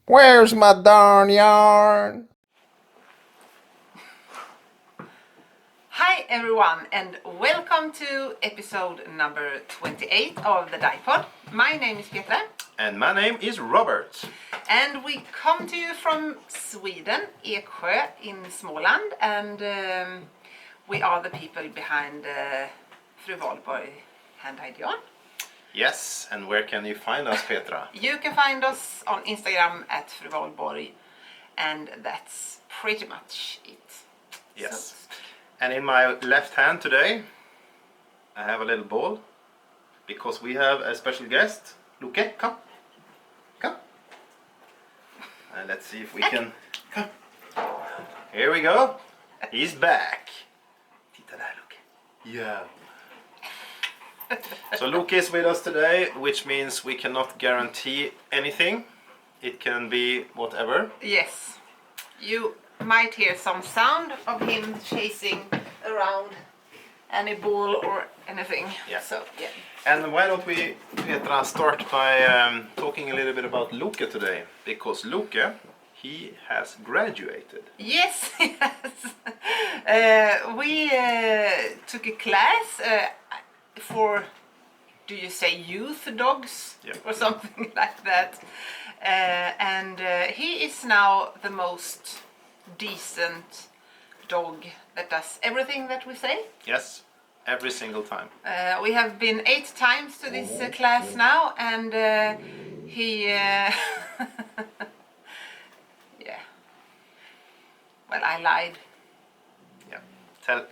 Where's my darn yarn? Hi everyone and welcome to episode number 28 of the Dyepod. My name is Petra And my name is Robert. and we come to you from Sweden, Eksjö in Småland, and we are the people behind Fru Valborg hand-dyed yarn. Yes, and where can you find us, Petra? You can find us on Instagram at Fru Valborg, and that's pretty much it. Yes. So, And in my left hand today, I have a little ball because we have a special guest. Luke, come. Come. And let's see if we can. Come. Here we go. He's back. Titta där, Luke. Yeah. So Luke is with us today, which means we cannot guarantee anything. It can be whatever. yes, you might hear some sound of him chasing around any ball or anything. Yeah. So yeah. And why don't we, Petra, start by talking a little bit about Luke today? Because Luke, he has graduated. Yes, yes. We took a class for, do you say youth dogs? Yeah. Or something like that. And he is now the most decent dog that does everything that we say. Yes, every single time. We have been 8 times to this class now, and he, yeah. Well, I lied. Yeah.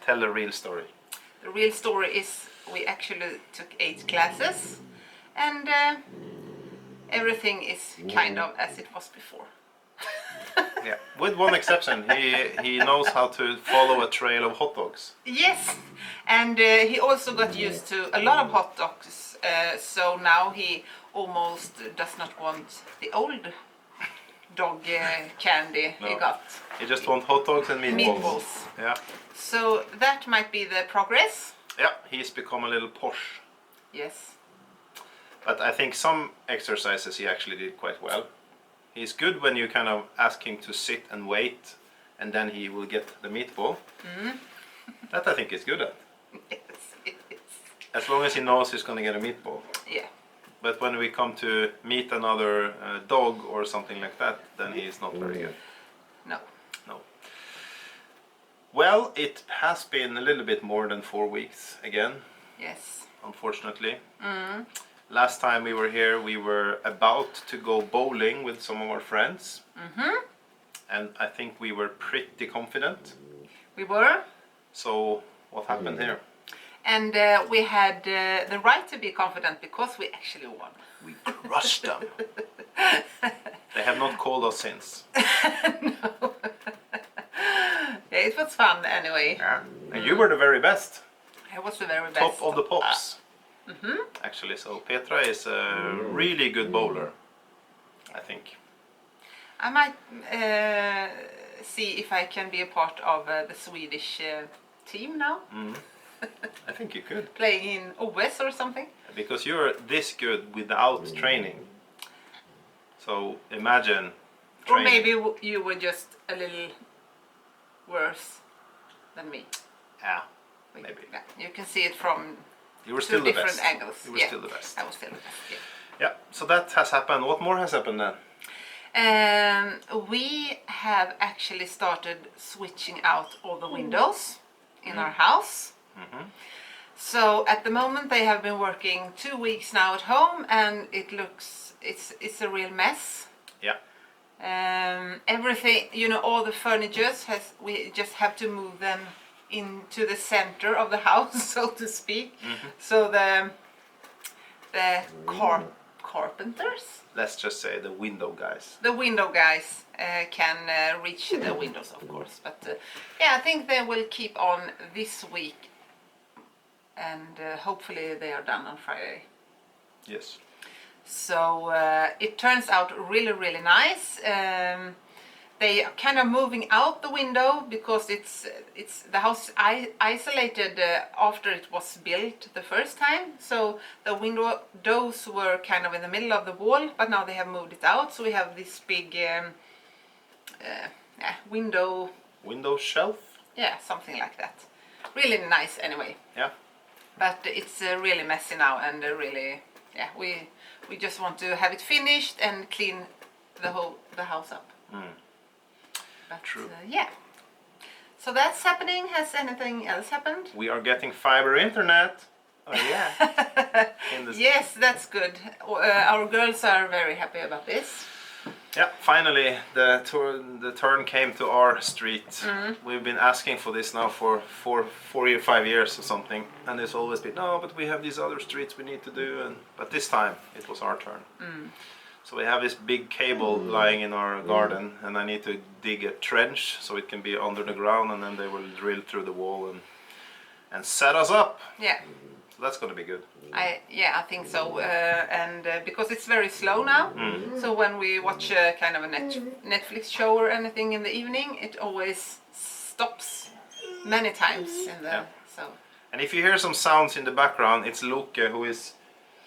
Tell the real story. The real story is we actually took 8 classes, and everything is kind of as it was before. Yeah. With one exception, he knows how to follow a trail of hot dogs. Yes, and he also got used to a lot of hot dogs, so now he almost does not want the old dog candy he No. got. He just wants hot dogs and meatballs. Meatballs. Yeah. So that might be the progress. Yeah, he's become a little posh. Yes. But I think some exercises he actually did quite well. He's good when you kind of ask him to sit and wait, and then he will get the meatball. That I think he's good at. Yes, it is. As long as he knows he's going to get a meatball. Yeah. But when we come to meet another dog or something like that, then he is not very good. No. No. Well, it has been a little bit more than 4 weeks again, Yes. unfortunately. Last time we were here, we were about to go bowling with some of our friends. And I think we were pretty confident. We were. So what happened here? And we had the right to be confident because we actually won. We crushed them. They have not called us since. No. Yeah, it was fun anyway. Yeah. And you were the very best. It was the very best. Top of the pops. Actually, so Petra is a really good bowler, I think. I might see if I can be a part of the Swedish team now. I think you could. Playing in OS or something. Because you're this good without training. So imagine Or training. maybe you were just a little worse than me. Yeah, maybe. Yeah, you can see it from You were 2 still the different best. angles. You were Yeah, still the best. I was still the best, yeah. Yeah, so that has happened. What more has happened then? We have actually started switching out all the windows in our house. So at the moment they have been working 2 weeks now at home, and it looks it's a real mess. Yeah. Everything, you know, all the furniture we just have to move them into the center of the house, so to speak. So the carpenters, Let's just say the window guys. the window guys can reach the windows, of course. But yeah, I think they will keep on this week, and hopefully they are done on Friday. Yes. So it turns out really, really nice. they are kind of moving out the window because it's the house isolated after it was built the first time. So the windows were kind of in the middle of the wall, but now they have moved it out. So we have this big window shelf. Yeah, something like that. Really nice anyway. Yeah. But it's really messy now, and really, yeah, we just want to have it finished and clean the house up. But, True. Yeah. So that's happening. Has anything else happened? We are getting fiber internet. Oh yeah. Yes, that's good. Our girls are very happy about this. Yeah, finally the turn came to our street. We've been asking for this now for 4 or 5 years or something, and it's always been, no, but we have these other streets we need to do, but this time it was our turn. So we have this big cable lying in our garden, and I need to dig a trench so it can be under the ground, and then they will drill through the wall and set us up. Yeah. So that's going to be good. I think so, and because it's very slow now, so when we watch a kind of a Netflix show or anything in the evening, it always stops many times in the so. And if you hear some sounds in the background, it's Luke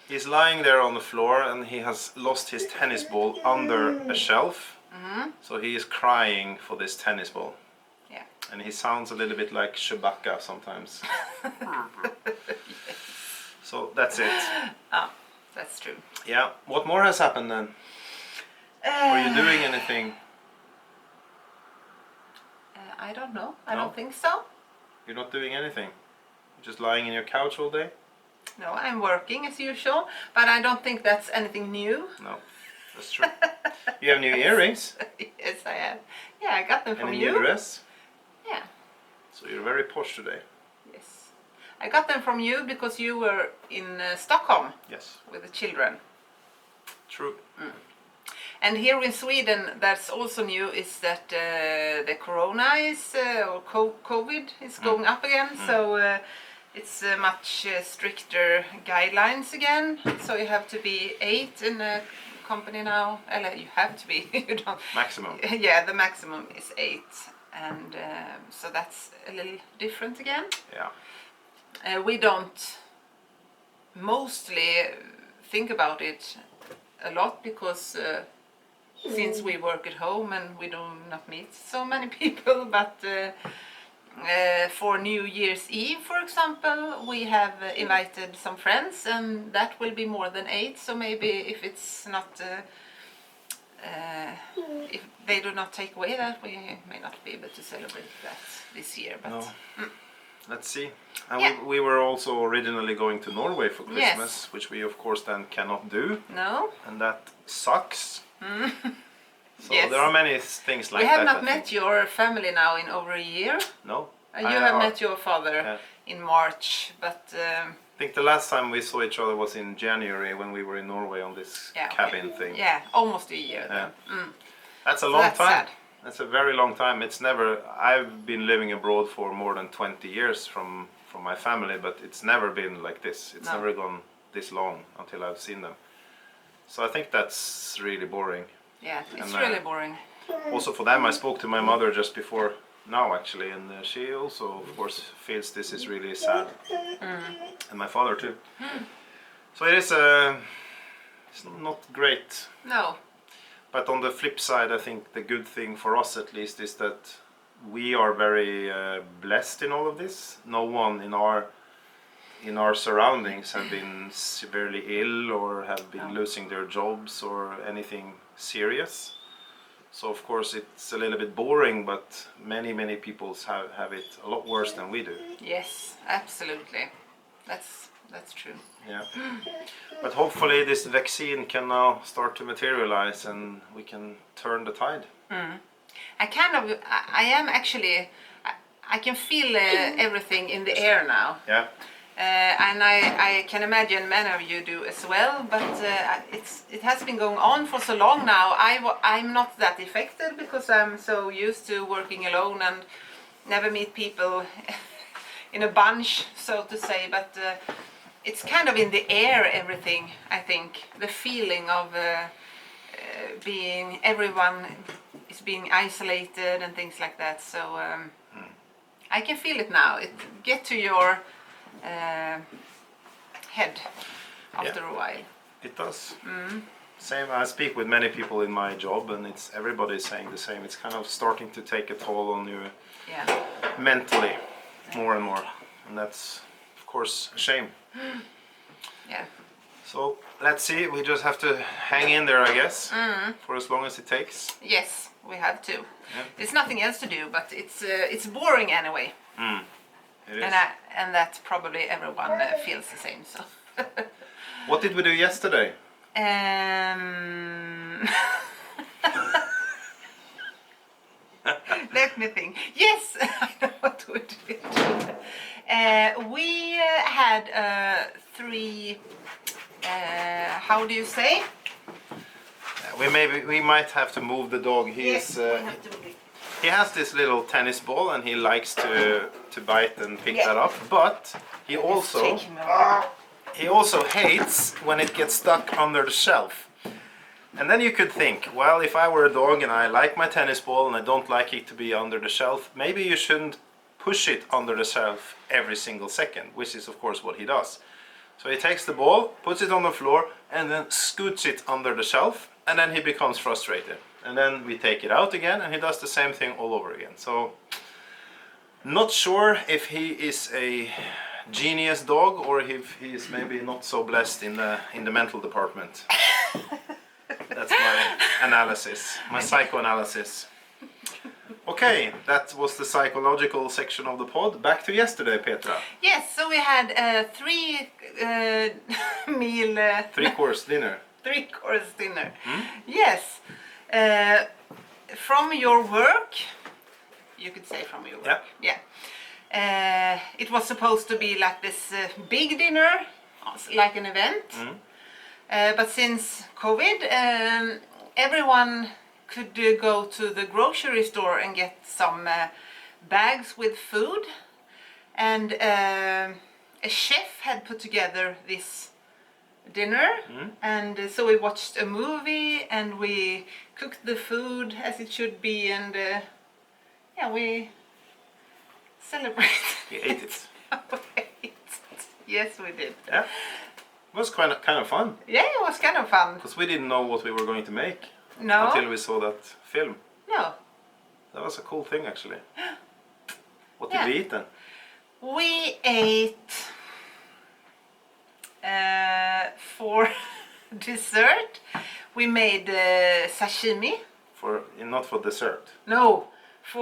he's lying there on the floor, and he has lost his tennis ball under a shelf. So he is crying for this tennis ball. Yeah. And he sounds a little bit like Chewbacca sometimes. So that's it. Oh, that's true. Yeah. What more has happened then? Are you doing anything? I don't know. I No? don't think so. You're not doing anything? You're just lying in your couch all day? No, I'm working as usual, but I don't think that's anything new. No, that's true. You have new earrings? Yes, I have. Yeah, I got them And from a you. new dress? Yeah. So you're very posh today. Yes. I got them from you because you were in Stockholm Yes. with the children. True. And here in Sweden, that's also new, is that the corona is, or COVID is going up again. So it's much stricter guidelines again. So you have to be 8 in a company now. You have to be. You don't. Maximum. Yeah, the maximum is 8. And so that's a little different again. Yeah. We don't mostly think about it a lot because since we work at home and we do not meet so many people, but for New Year's Eve, for example, we have invited some friends, and that will be more than 8. So maybe if it's not, if they do not take away that, we may not be able to celebrate that this year. But No. Let's see. And Yeah. we were also originally going to Norway for Christmas, Yes. which we of course then cannot do, no, and that sucks. So Yes. there are many things like we have that. not I met think. your family now in over a year. No. You have I met your father Yeah. in March, but think the last time we saw each other was in January when we were in Norway on this yeah, okay. cabin thing. Yeah, almost a year. Yeah. Then. That's a So long that's time. sad. That's a very long time. It's never. I've been living abroad for more than 20 years from my family, but it's never been like this. It's No. never gone this long until I've seen them. So I think that's really boring. Yeah, it's And, really boring. Also for them, I spoke to my mother just before now actually, and she also, of course, feels this is really sad, and my father too. So it is. It's not great. No. But on the flip side, I think the good thing for us at least is that we are very blessed in all of this. No one in our surroundings have been severely ill or have been No. losing their jobs or anything serious. So of course it's a little bit boring, but many people have it a lot worse than we do. Yes, absolutely. That's true. Yeah. But hopefully this vaccine can now start to materialize and we can turn the tide. I am actually, I can feel everything in the air now. Yeah. And I can imagine many of you do as well, but it has been going on for so long now. I'm not that affected because I'm so used to working alone and never meet people in a bunch, so to say, but it's kind of in the air, everything, I think. The feeling of everyone is being isolated and things like that. So I can feel it now. It get to your head after a while. It does. Same. I speak with many people in my job, and everybody's saying the same. It's kind of starting to take a toll on you mentally, more and more, and that's of course a shame. Yeah. So let's see. We just have to hang in there, I guess, for as long as it takes. Yes, we have to. Yeah. There's nothing else to do, but it's boring anyway. It is. And that probably everyone feels the same. So. What did we do yesterday? Let me think. Yes, I know what we did. We had 3. How do you say? We might have to move the dog. Yes, we have to move it. He has this little tennis ball, and he likes to bite and pick that up. But he also hates when it gets stuck under the shelf. And then you could think, well, if I were a dog and I like my tennis ball and I don't like it to be under the shelf, maybe you shouldn't push it under the shelf every single second, which is of course what he does. So he takes the ball, puts it on the floor, and then scoots it under the shelf, and then he becomes frustrated. And then we take it out again, and he does the same thing all over again. So, not sure if he is a genius dog or if he is maybe not so blessed in the mental department. That's my analysis, my psychoanalysis. Okay, that was the psychological section of the pod. Back to yesterday, Petra. Yes, so we had 3 meal... 3-course dinner. 3-course dinner. Yes. From your work, you could say from your work. Yeah. It was supposed to be like this big dinner, like an event. But since COVID, everyone could go to the grocery store and get some bags with food, and a chef had put together this dinner, and so we watched a movie and we cooked the food as it should be, and we celebrated. We ate it. Yes, we did. Yeah, it was kind of fun. Yeah, it was kind of fun. Because we didn't know what we were going to make. No. Until we saw that film. No. That was a cool thing, actually. What did we eat then? We ate for dessert. We made sashimi. Not for dessert. No, oh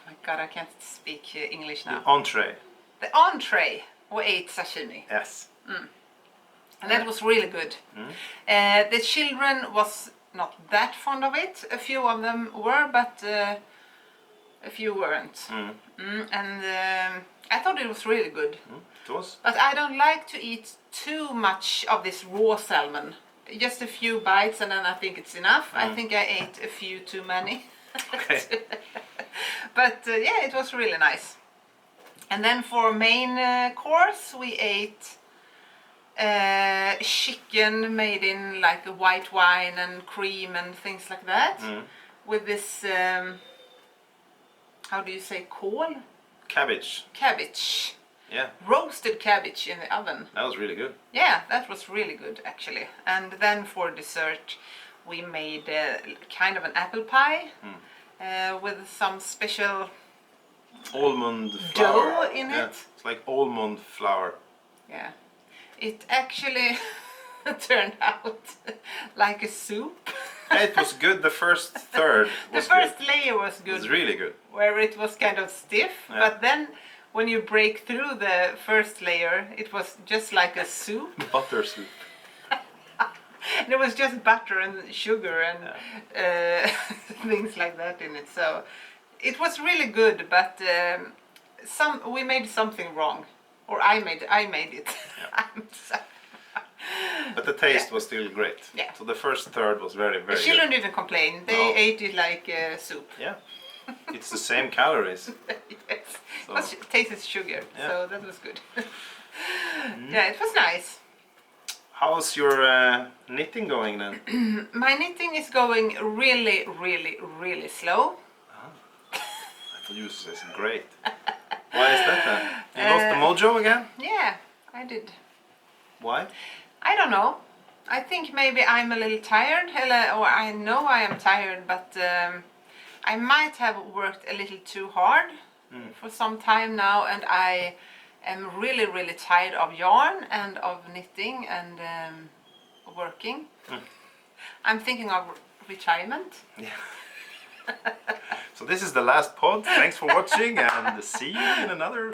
my God, I can't speak English now. The entree. The entree. We ate sashimi. Yes. And that was really good. The children was not that fond of it. A few of them were, but a few weren't. And I thought it was really good. It was. But I don't like to eat too much of this raw salmon. Just a few bites, and then I think it's enough. I think I ate a few too many. Okay. But yeah, it was really nice. And then for main course, we ate chicken made in like a white wine and cream and things like that, with this how do you say, kål? Cabbage. Yeah. Roasted cabbage in the oven. That was really good. Yeah, that was really good actually. And then for dessert we made kind of an apple pie with some special almond flour. Dough in it. It's like almond flour. Yeah. It actually turned out like a soup. It was good. The first third was The first good. layer was good. It was really good. Where it was kind of stiff, but then when you break through the first layer, it was just like a soup. Butter soup. And it was just butter and sugar and things like that in it. So it was really good, but we made something wrong, or I made it. Yeah. But the taste was still great. Yeah. So the first third was very, very The children good. didn't complain. They ate it like soup. Yeah. It's the same calories. Yes. So. It tasted sugar, Yeah. so that was good. Yeah, it was nice. How's your knitting going then? My knitting is going really, really, really slow. I thought you said great. Why is that then? You lost the mojo again? Yeah, I did. Why? I don't know. I think maybe I'm a little tired, or I know I am tired, but I might have worked a little too hard for some time now, and I am really, really tired of yarn and of knitting and working. I'm thinking of retirement. Yeah. So this is the last pod. Thanks for watching, and see you in another.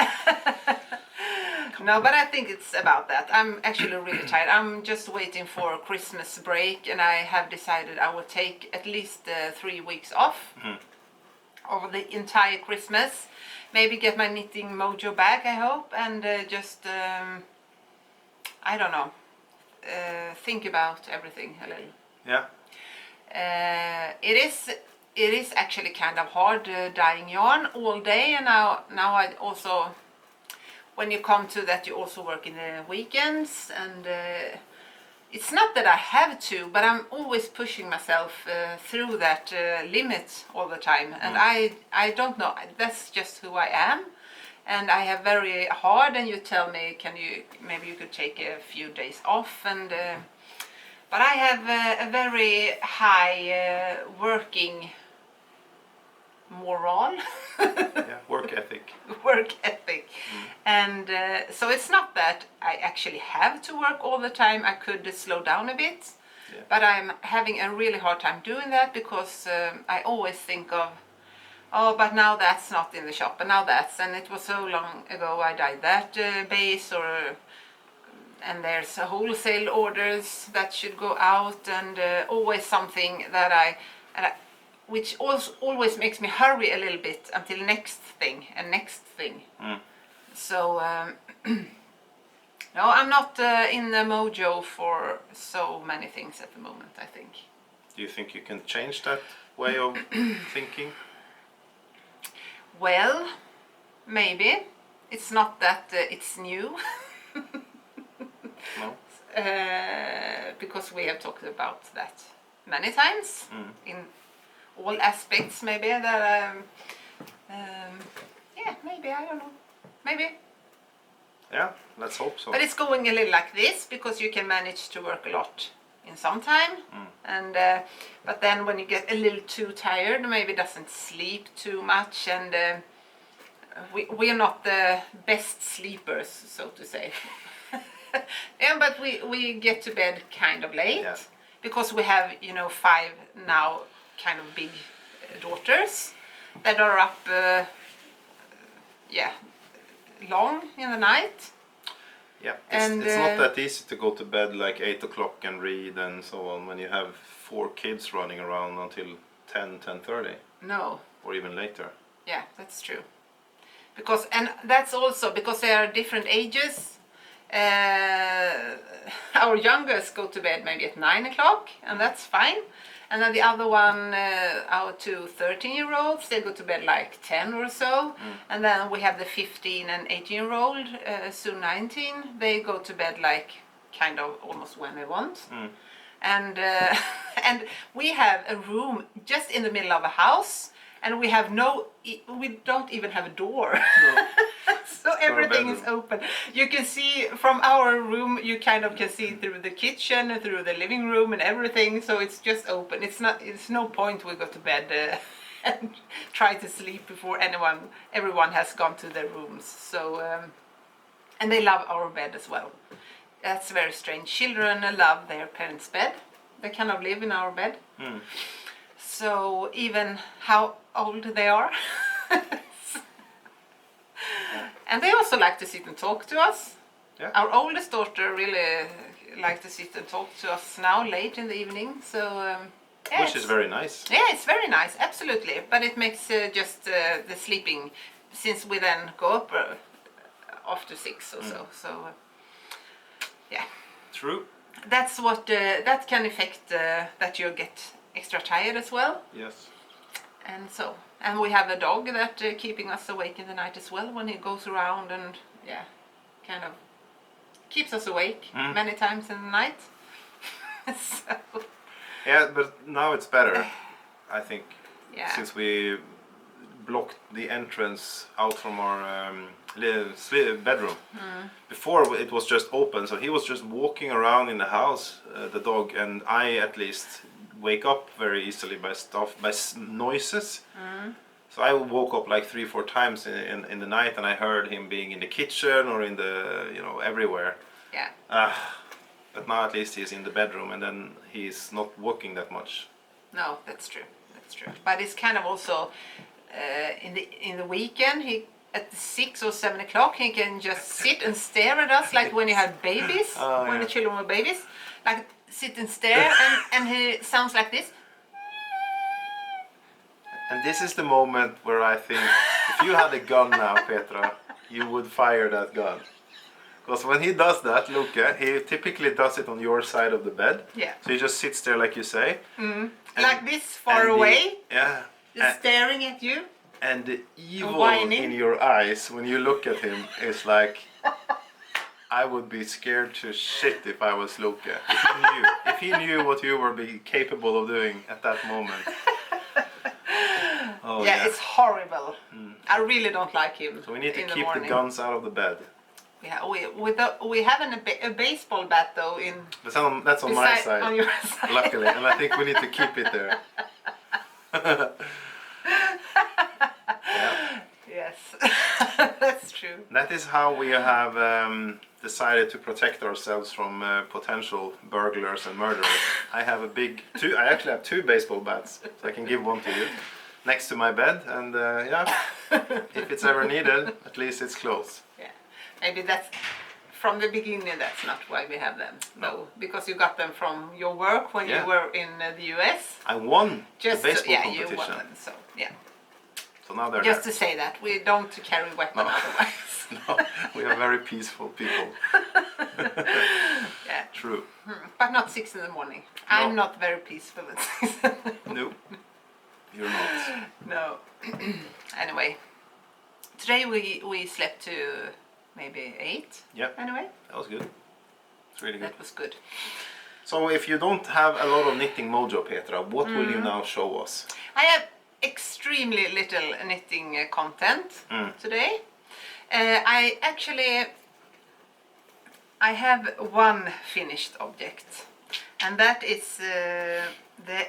No, but I think it's about that. I'm actually really tired. I'm just waiting for Christmas break, and I have decided I will take at least 3 weeks off over the entire Christmas. Maybe get my knitting mojo back, I hope, and just, I don't know, think about everything a little. Yeah. It is actually kind of hard dyeing yarn all day, and now I also, when you come to that, you also work in the weekends, and it's not that I have to, but I'm always pushing myself through that limit all the time, and I don't know, that's just who I am, and I have very hard, and you tell me, maybe you could take a few days off, and but I have a very high working moral. Yeah, work ethic. Work ethic. And so it's not that I actually have to work all the time. I could slow down a bit, but I'm having a really hard time doing that because I always think of, oh, but now that's not in the shop, and now that's, and it was so long ago I dyed that base, and there's wholesale orders that should go out, and always something that which also always makes me hurry a little bit until next thing and next thing. So no, I'm not in the mojo for so many things at the moment, I think. Do you think you can change that way of thinking? Well, maybe. It's not that it's new. No. Because we have talked about that many times in all aspects, maybe that yeah, maybe, I don't know, maybe. Yeah, let's hope so. But it's going a little like this because you can manage to work a lot in some time, and but then when you get a little too tired, maybe doesn't sleep too much, and we are not the best sleepers, so to say. Yeah, but we get to bed kind of late, because we have 5 now kind of big daughters that are up long in the night. Yeah, and it's not that easy to go to bed like 8 o'clock and read and so on when you have 4 kids running around until 10:30. No. Or even later. Yeah, that's true. And that's also because they are different ages. Our youngest go to bed maybe at 9 o'clock, and that's fine. And then the other one, our 2 13-year-olds, they go to bed like 10 or so. And then we have the 15 and 18-year-old, soon 19. They go to bed like kind of almost when they want. And and we have a room just in the middle of a house, and we don't even have a door. No. So everything is open. You can see from our room, you kind of can see through the kitchen, through the living room and everything, so it's just open. It's no point we go to bed and try to sleep before everyone has gone to their rooms. So and they love our bed as well. That's very strange. Children love their parents' bed. They kind of live in our bed. So even how old they are. And they also like to sit and talk to us. Yeah. Our oldest daughter really likes to sit and talk to us now late in the evening. So yeah, which is very nice. Yeah, it's very nice, absolutely. But it makes just the sleeping, since we then go up after 6 or so. So yeah. True. That's what that can affect that you get extra tired as well. Yes. And we have a dog that keeping us awake in the night as well when he goes around and kind of keeps us awake many times in the night. So, Yeah, but now it's better, I think, yeah. since we blocked the entrance out from our bedroom. Before it was just open, so he was just walking around in the house, the dog, and I at least wake up very easily by noises. So I woke up like 3-4 times in the night, and I heard him being in the kitchen or in the everywhere. Yeah. But now at least he's in the bedroom, and then he's not walking that much. No, that's true. That's true. But it's kind of also in the weekend. He at 6 or 7 o'clock he can just sit and stare at us like when you had babies, when the children were babies, like sit and stare, and he sounds like this. And this is the moment where I think if you had a gun now, Petra, you would fire that gun. Because when he does that, Luke, he typically does it on your side of the bed. Yeah. So he just sits there like you say. Like this, far away. Yeah. Just staring at you. And the evil whining. in your eyes when you look at him is like, I would be scared to shit if I was Luke. If he knew what you were capable of doing at that moment. Oh, yeah, it's horrible. I really don't like him. So we need to in keep the guns out of the bed. Yeah, we have a baseball bat though in. But that's on my side. On your side. Luckily, and I think we need to keep it there. Yeah. Yes, that's true. That is how we have decided to protect ourselves from potential burglars and murderers. I have I actually have 2 baseball bats, so I can give one to you next to my bed, and if it's ever needed, at least it's close. Yeah, maybe that's from the beginning. That's not why we have them. No, because you got them from your work when you were in the US. I won the baseball competition. You won them. So yeah. So now they're just there. to say that we don't carry weapons otherwise. No, we are very peaceful people. Yeah. True. But not 6 in the morning. No. I'm not very peaceful at 6 in the morning. No, you're not. No. Anyway, today we slept to maybe 8. Yeah. Anyway. That was good. It's really good. That was good. So if you don't have a lot of knitting mojo, Petra, what will you now show us? I have extremely little knitting content today. I have one finished object, and that is the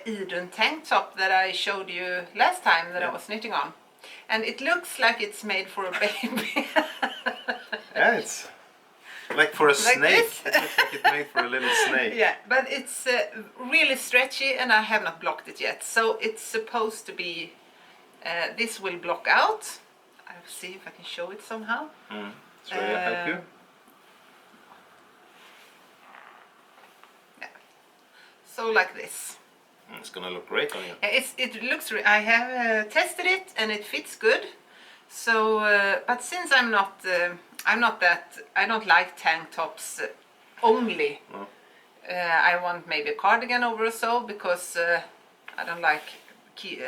Eden tank top that I showed you last time that I was knitting on. And it looks like it's made for a baby. Yeah, it's like for a snake. This? It looks like it's made for a little snake. Yeah, but it's really stretchy, and I have not blocked it yet. So it's supposed to be, this will block out. I'll see if I can show it somehow. Should I help you? Yeah. So like this. It's gonna look great on you. It looks. I have tested it, and it fits good. So, but since I'm not that. I don't like tank tops only. No. I want maybe a cardigan over or so, because I don't like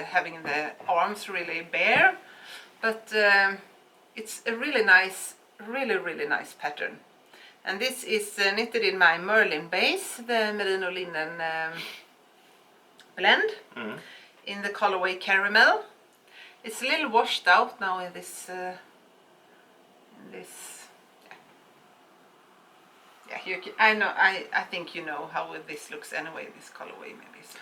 having the arms really bare. But it's a really nice pattern. And this is knitted in my Merlin base, the merino linen blend, in the colorway caramel. It's a little washed out now in this. I know. I think you know how this looks anyway. This colorway maybe. So.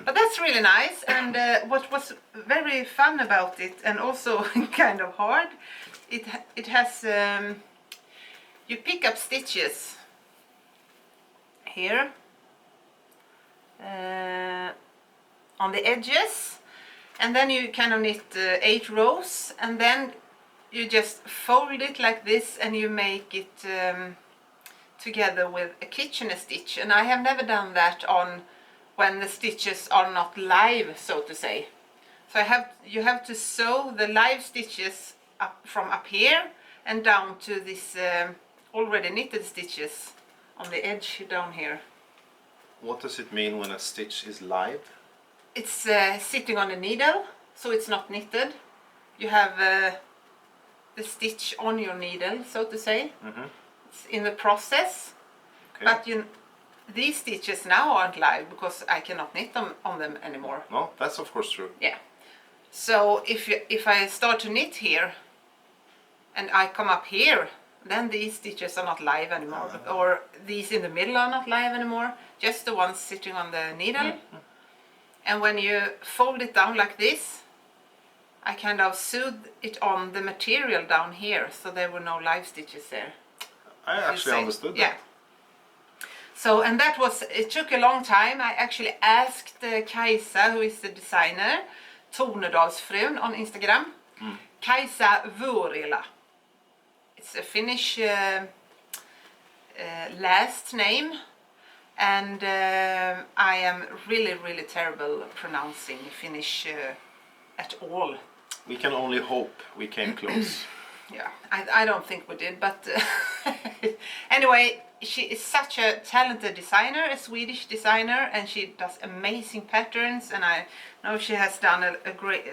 But that's really nice. And what was very fun about it, and also kind of hard, it has. You pick up stitches here on the edges, and then you kind of knit 8 rows, and then you just fold it like this, and you make it together with a Kitchener stitch. And I have never done that on when the stitches are not live, so to say. So you have to sew the live stitches up from up here and down to this already knitted stitches on the edge down here. What does it mean when a stitch is live? It's sitting on a needle, so it's not knitted. You have the stitch on your needle, so to say, It's in the process. Okay. But these stitches now aren't live because I cannot knit them on them anymore. No, that's of course true. Yeah. So if I start to knit here and I come up here, then these stitches are not live anymore, or these in the middle are not live anymore, just the ones sitting on the needle. And when you fold it down like this, I kind of sewed it on the material down here, so there were no live stitches there. I actually understood that. Yeah. So, and that was, it took a long time. I actually asked Kajsa, who is the designer, Tornedalsfrun on Instagram. Kajsa Vuorila. It's a Finnish last name, and I am really terrible pronouncing Finnish at all. We can only hope we came close. Yeah, I don't think we did, but anyway, she is such a talented designer, a Swedish designer, and she does amazing patterns, and I know she has done a great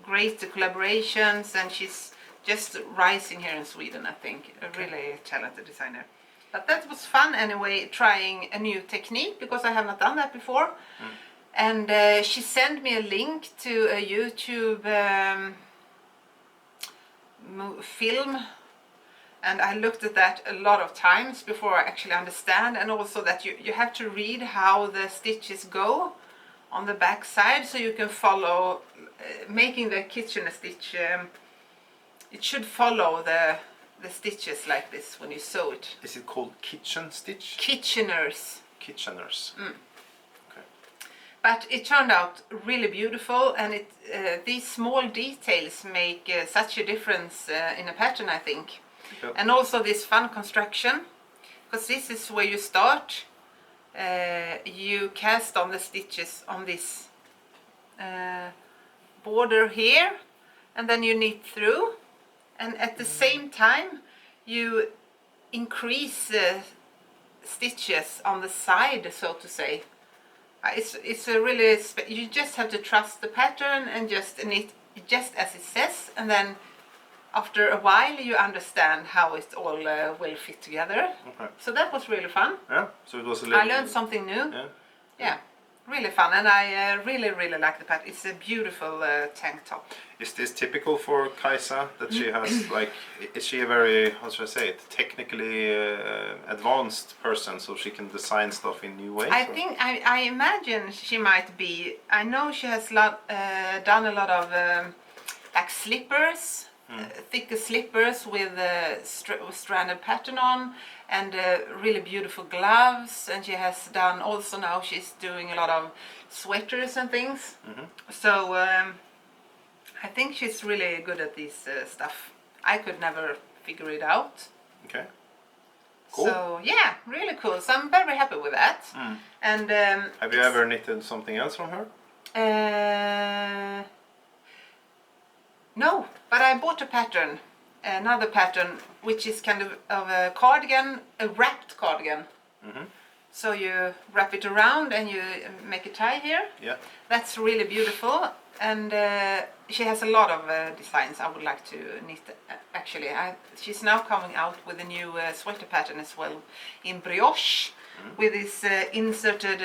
collaborations, and she's just rising here in Sweden, I think. A really talented designer. But that was fun anyway, trying a new technique, because I have not done that before. And she sent me a link to a YouTube film, and I looked at that a lot of times before I actually understand, and also that you have to read how the stitches go on the back side, so you can follow making the kitchen stitch. It should follow the stitches like this when you sew it. Is it called kitchen stitch? Kitcheners. Kitcheners. Okay. But it turned out really beautiful, and these small details make such a difference in a pattern, I think. Yep. And also this fun construction, because this is where you start. You cast on the stitches on this border here, and then you knit through, and at the same time you increase stitches on the side, so to say. It's a really, you just have to trust the pattern and just knit just as it says, and then after a while you understand how it all will fit together. Okay. So that was really fun. Yeah, so it was a little... I learned something new. Yeah, really fun, and I really like the pattern. It's a beautiful tank top. Is this typical for Kajsa, that she has like, is she a very, how should I say it, technically advanced person, so she can design stuff in new ways? I imagine she might be. I know she has done a lot of like slippers, thicker slippers with stranded pattern on, and really beautiful gloves, and she has done also, now she's doing a lot of sweaters and things. So I think she's really good at this stuff. I could never figure it out. Okay. Cool. So yeah, really cool. So I'm very happy with that. And have you ever knitted something else from her? No, but I bought a pattern, another pattern, which is kind of a cardigan, a wrapped cardigan. So you wrap it around and you make a tie here. Yeah. That's really beautiful, and she has a lot of designs I would like to knit. Actually, she's now coming out with a new sweater pattern as well, in brioche, with these inserted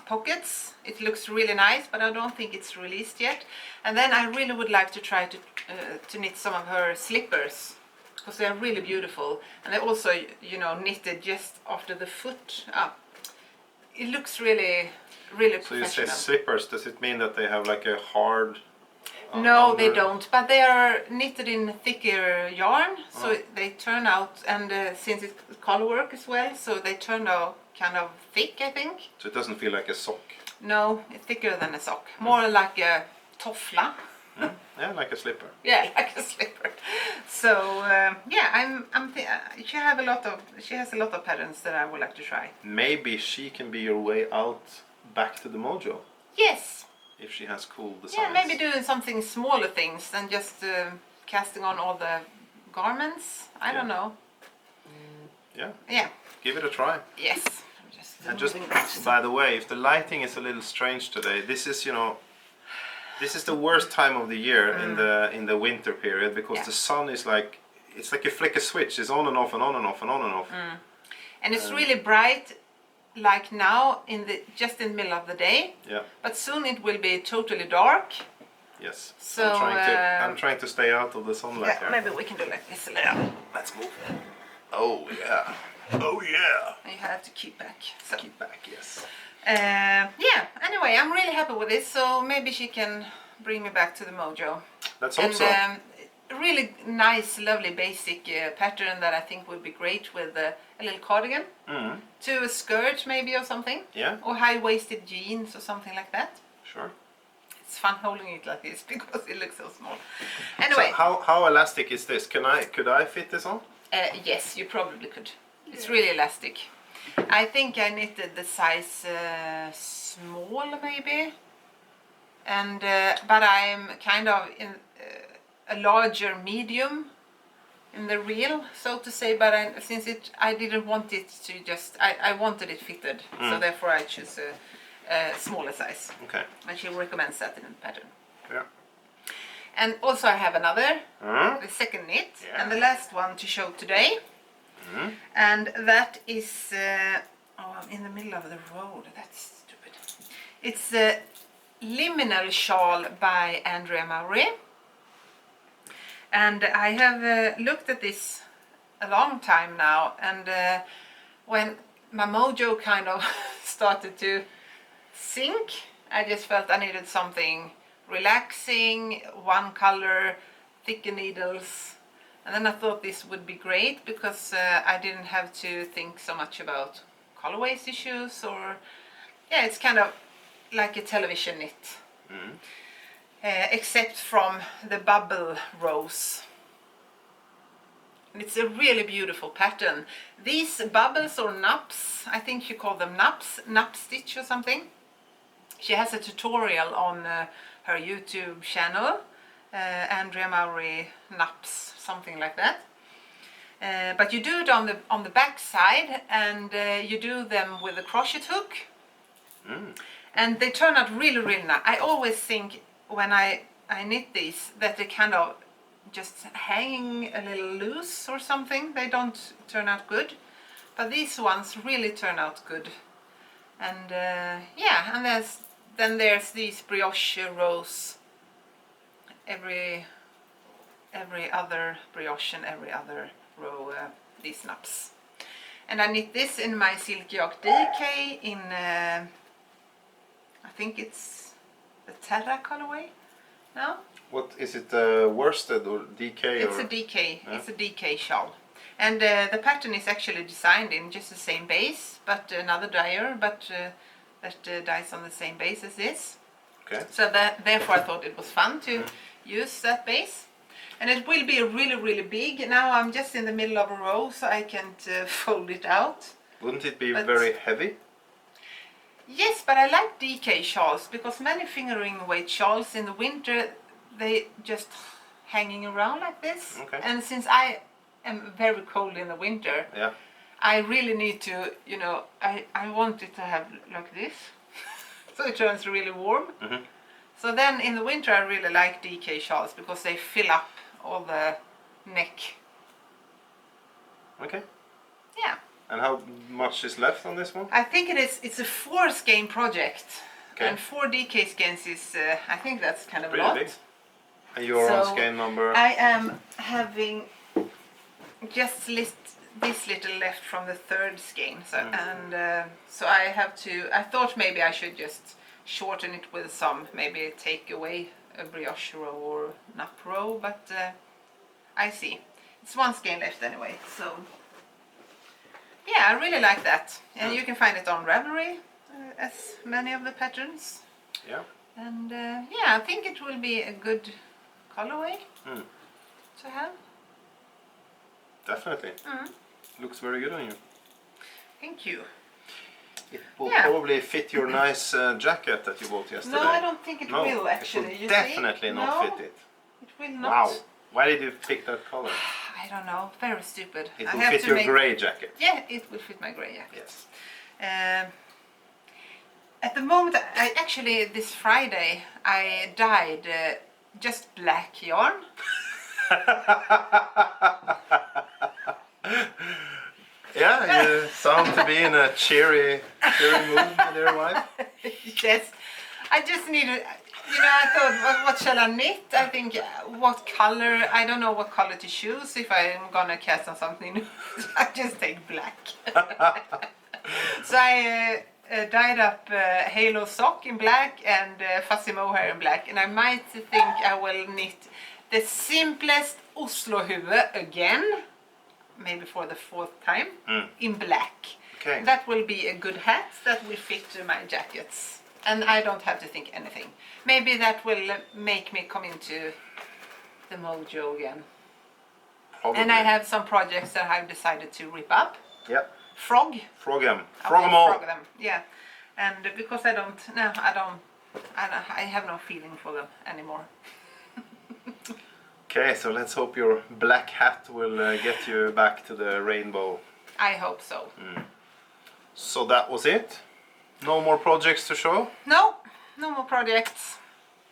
pockets. It looks really nice, but I don't think it's released yet. And then I really would like to try to knit some of her slippers, because they are really beautiful, and they're also, you know, knitted just after the foot up. It looks really So you professional. say slippers, does it mean that they have like a hard... No, they don't, but they are knitted in thicker yarn, so they turn out, and since it's color work as well, so they turn out kind of thick, I think. So it doesn't feel like a sock? No, it's thicker than a sock, more like a toffla. Yeah, like a slipper. Yeah, like a slipper. So yeah, she has a lot of patterns that I would like to try. Maybe she can be your way out back to the mojo. Yes. If she has cool designs. Yeah, maybe doing something smaller things than just casting on all the garments. I don't know. Yeah. Yeah. Give it a try. Yes. And just by the way, if the lighting is a little strange today, this is, you know, this is the worst time of the year in the winter period, because the sun is like, it's like you flick a switch. It's on and off and on and off and on and off. And it's really bright, like now just in the middle of the day. Yeah. But soon it will be totally dark. Yes. So I'm trying to stay out of the sunlight here. Maybe we can do like this a little. Yeah. Let's move. Oh yeah. Oh yeah. You have to keep back. So. Keep back. Yes. Yeah. Anyway, I'm really happy with this. So maybe she can bring me back to the mojo. Let's hope so. Really nice, lovely, basic pattern that I think would be great with a little cardigan. To a skirt maybe or something. Yeah. Or high-waisted jeans or something like that. Sure. It's fun holding it like this because it looks so small. Anyway. So how elastic is this? Could I fit this on? Yes, you probably could. It's really elastic. I think I knitted the size small maybe. And but I'm kind of in a larger medium in the reel, so to say. But since I didn't want it to just, I wanted it fitted, so therefore I choose a smaller size. Okay. And she recommends that in the pattern. Yeah. And also I have another, the second knit, and the last one to show today. And that is, I'm in the middle of the road, that's stupid. It's a Liminal Shawl by Andrea Mowry. And I have looked at this a long time now, and when my mojo kind of started to sink, I just felt I needed something relaxing, one color, thicker needles, and then I thought this would be great because I didn't have to think so much about colorways issues, or it's kind of like a television knit, except from the bubble rows. It's a really beautiful pattern. These bubbles or naps, I think you call them naps, nap stitch or something. She has a tutorial on her YouTube channel, Andrea Mowry naps, something like that. But you do it on the back side, and you do them with a crochet hook, and they turn out really, really nice. I always think when I knit these that they kind of just hanging a little loose or something. They don't turn out good, but these ones really turn out good. And and then there's these brioche rows, every other brioche and every other row, these naps. And I knit this in my Silky Oak DK in I think it's the Terra colorway now. What is it? Worsted or DK? It's a DK. Yeah. It's a DK shawl, and the pattern is actually designed in just the same base, but another dyer, but that dyes on the same base as this. Okay. So therefore I thought it was fun to use that base, and it will be really, really big. Now I'm just in the middle of a row, so I can't fold it out. Wouldn't it be very heavy? Yes, but I like DK shawls because many fingering weight shawls in the winter, they just hanging around like this. Okay. And since I am very cold in the winter, I really need to, I want it to have like this, so it turns really warm. So then in the winter I really like DK shawls because they fill up all the neck. Okay. Yeah. And how much is left on this one? I think it's a 4 skein project. Okay. And 4 DK skeins is, I think that's kind of a pretty lot. big. And you're on skein number? I am having just this little left from the 3rd skein. So, so I have to, I thought maybe I should just shorten it with some, maybe take away a brioche row or nap row, but I see. It's 1 skein left anyway, so yeah, I really like that. And you can find it on Ravelry, as many of the patterns. Yeah. And I think it will be a good colorway to have. Definitely. Looks very good on you. Thank you. It will probably fit your nice jacket that you bought yesterday. No, I don't think it will actually. It will definitely not fit it. It will not. Wow. Why did you pick that color? I don't know. Very stupid. It will fit your grey jacket. Yeah, it will fit my grey jacket. Yes. At the moment, actually this Friday I dyed just black yarn. Yeah, you sound to be in a cheery mood, my dear wife. Yes, I just needed, I thought, what shall I knit? I think, what color, I don't know what color to choose if I'm gonna cast on something new. I just take black. So I dyed up halo sock in black and fuzzy mohair in black, and I might think I will knit the simplest Oslo hue again, maybe for the 4th time, in black. Okay. That will be a good hat that will fit to my jackets, and I don't have to think anything. Maybe that will make me come into the mojo again. Probably. And I have some projects that I've decided to rip up. Yeah. Frog. Frog them. I Frog will them all. frog them. Yeah, and because I have no feeling for them anymore. Okay, so let's hope your black hat will get you back to the rainbow. I hope so. So that was it? No more projects to show? No more projects.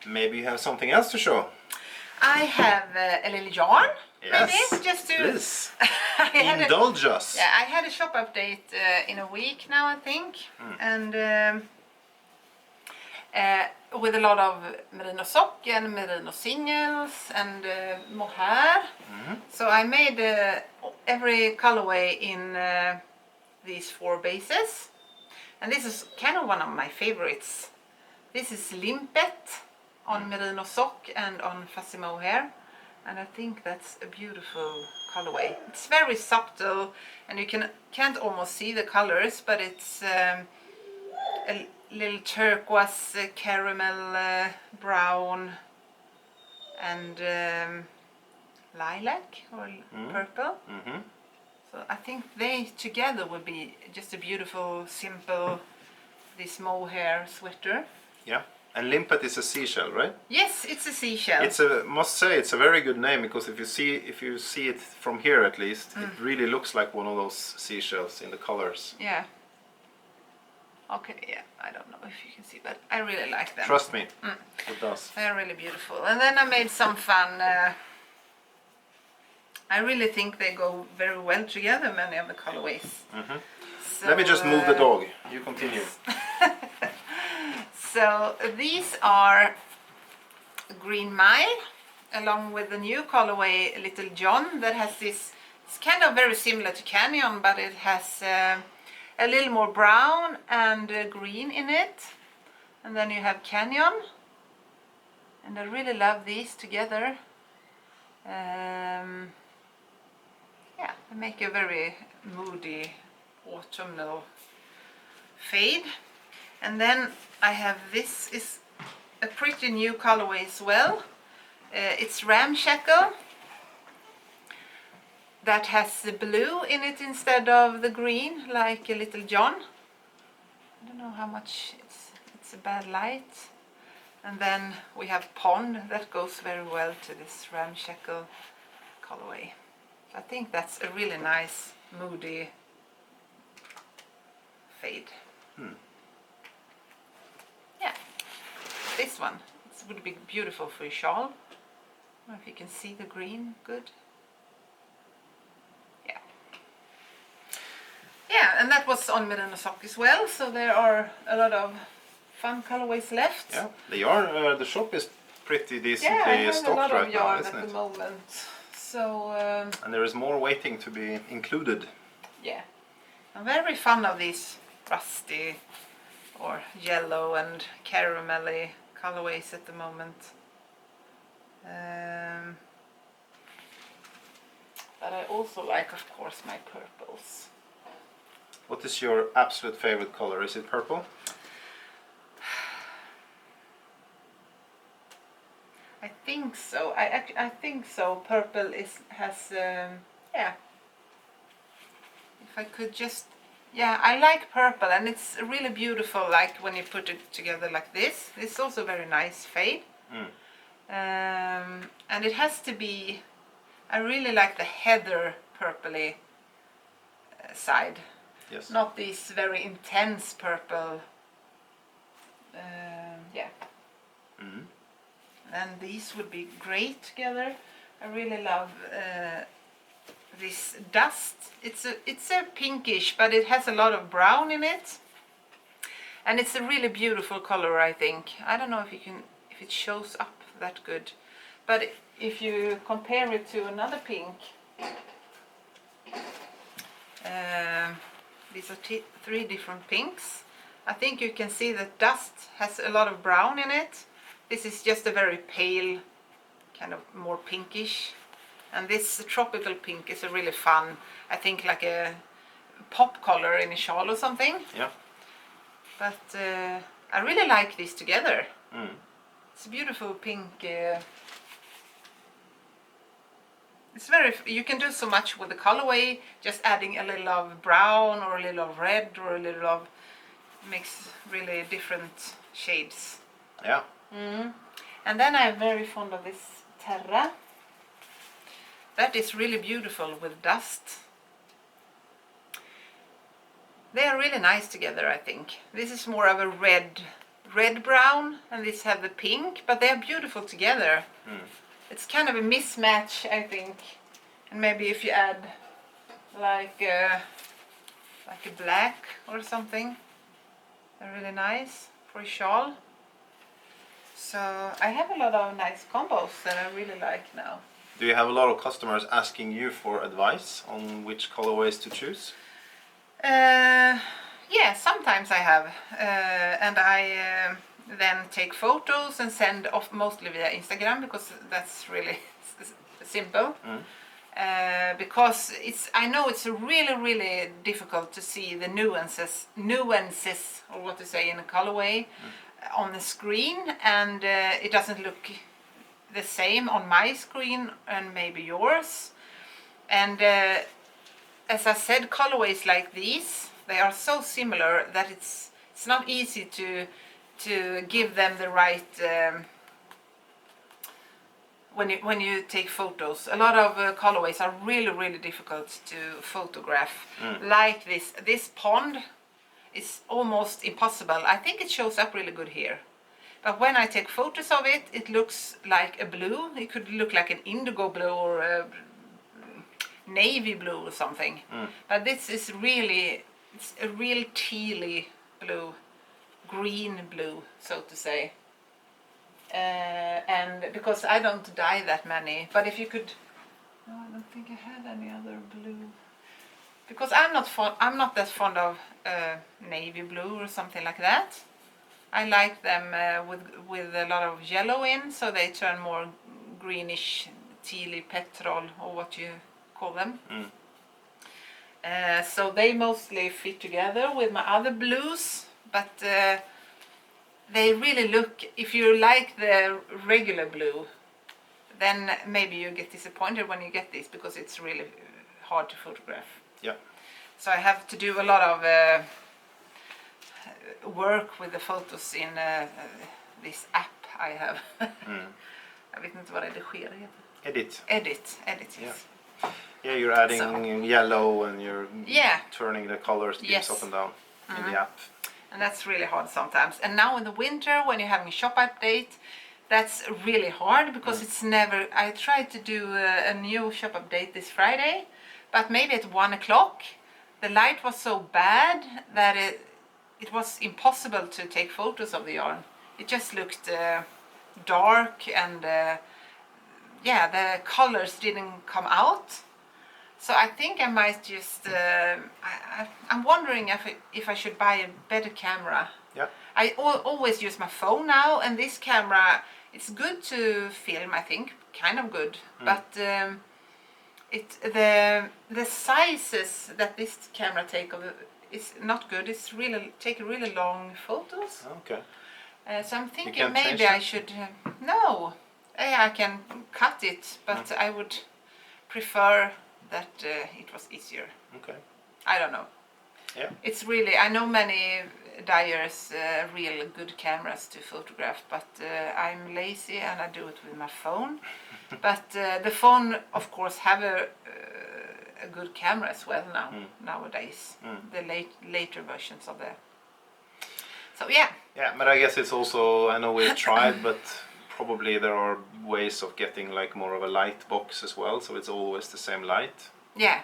Maybe you have something else to show? I have a little yarn. Yes, maybe, just to... please. I Indulge us. Yeah, I had a shop update in a week now, I think. And with a lot of merino sock and merino singles and mohair. So I made every colorway in these 4 bases. And this is kind of one of my favorites. This is limpet on merino sock and on fuzzy mohair. And I think that's a beautiful colorway. It's very subtle and you can't almost see the colors, but it's a little turquoise, caramel, brown and lilac or purple. So I think they together would be just a beautiful, simple, this mohair sweater. Yeah. And limpet is a seashell, right? Yes, it's a seashell. Must say it's a very good name, because if you see it from here at least, it really looks like one of those seashells in the colors. Yeah. Okay, yeah, I don't know if you can see, but I really like them. Trust me, it does. They're really beautiful. And then I made some fun. I really think they go very well together, many of the colorways. So, Let me just move the dog. You continue. So these are Green Mile, along with the new colorway Little John, that has this, it's kind of very similar to Canyon, but it has a little more brown and green in it. And then you have Canyon, and I really love these together. Yeah, they make a very moody autumnal fade. And then I have, this is a pretty new colorway as well. It's Ramshackle, that has the blue in it instead of the green, like a Little John. I don't know how much, it's a bad light. And then we have Pond, that goes very well to this Ramshackle colorway. So I think that's a really nice, moody fade. Yeah, this one, it would be beautiful for a shawl. I don't know if you can see the green good. Yeah. Yeah, and that was on merino sock as well, so there are a lot of fun colorways left. Yeah, the shop is pretty decently Yeah, I have stocked a lot right of now, yarn isn't at it? the moment. So, And there is more waiting to be included. yeah. I'm very fond of these rusty or yellow and caramelly colorways at the moment. But I also like, of course, my purples. What is your absolute favorite color? Is it purple? I think so. I think so. Purple has yeah. If I could just, yeah, I like purple, and it's really beautiful. Like when you put it together like this. It's also very nice fade. And it has to be. I really like the heather purpley side. Yes. Not this very intense purple. Yeah. And these would be great together. I really love this dust. It's a pinkish, but it has a lot of brown in it, and it's a really beautiful color. I think. I don't know if it shows up that good, but if you compare it to another pink, these are three different pinks. I think you can see that dust has a lot of brown in it. This is just a very pale, kind of more pinkish. And this tropical pink is a really fun, I think like a pop color in a shawl or something. Yeah. But I really like these together. Mm. It's a beautiful pink. You can do so much with the colorway, just adding a little of brown or a little of red or a little of, makes really different shades. Yeah. And then I'm very fond of this Terra. That is really beautiful with dust. They are really nice together, I think. This is more of a red brown, and this have the pink, but they are beautiful together. It's kind of a mismatch, I think. And maybe if you add like a black or something, they're really nice for a shawl. So I have a lot of nice combos that I really like now. Do you have a lot of customers asking you for advice on which colorways to choose? Yeah, sometimes I have, and I then take photos and send off mostly via Instagram, because that's really simple. Because I know it's really difficult to see the nuances, or what to say, in a colorway on the screen, and it doesn't look the same on my screen and maybe yours. And as I said, colorways like these, they are so similar that it's not easy to give them the right when you take photos. A lot of colorways are really difficult to photograph. Like this pond is almost impossible. I think it shows up really good here, but when I take photos of it, it looks like a blue. It could look like an indigo blue or a navy blue or something. But this is really, it's a real tealy blue, green blue, so to say. And because I don't dye that many, but if you could, no, I don't think I had any other blue, because I'm not that fond of navy blue or something like that. I like them with a lot of yellow in, so they turn more greenish, tealy petrol, or what you call them. So they mostly fit together with my other blues, but they really look, if you like the regular blue, then maybe you get disappointed when you get this, because it's really hard to photograph. Yeah. So I have to do a lot of work with the photos in this app I have. Jag vet inte vad redigera heter. Edit, yes. Yeah, you're adding yellow and you're turning the color schemes up and down in the app. And that's really hard sometimes. And now in the winter, when you're having a shop update, that's really hard, because it's never... I tried to do a new shop update this Friday, but maybe at 1 o'clock, the light was so bad that it was impossible to take photos of the yarn. It just looked dark, and the colors didn't come out. So I think I might just, I'm wondering if I should buy a better camera. Yeah. I always use my phone now, and this camera, it's good to film, I think, kind of good. But the sizes that this camera take of is not good. It's really take really long photos. Okay. So I'm thinking maybe I should, no, I can cut it, but I would prefer that it was easier. Okay. I don't know. Yeah. It's really, I know many dyers real good cameras to photograph, but I'm lazy and I do it with my phone. But the phone, of course, have a good camera as well nowadays. The later versions of the. So yeah. Yeah, but I guess it's also, I know we've tried, but probably there are ways of getting like more of a light box as well, so it's always the same light. Yeah,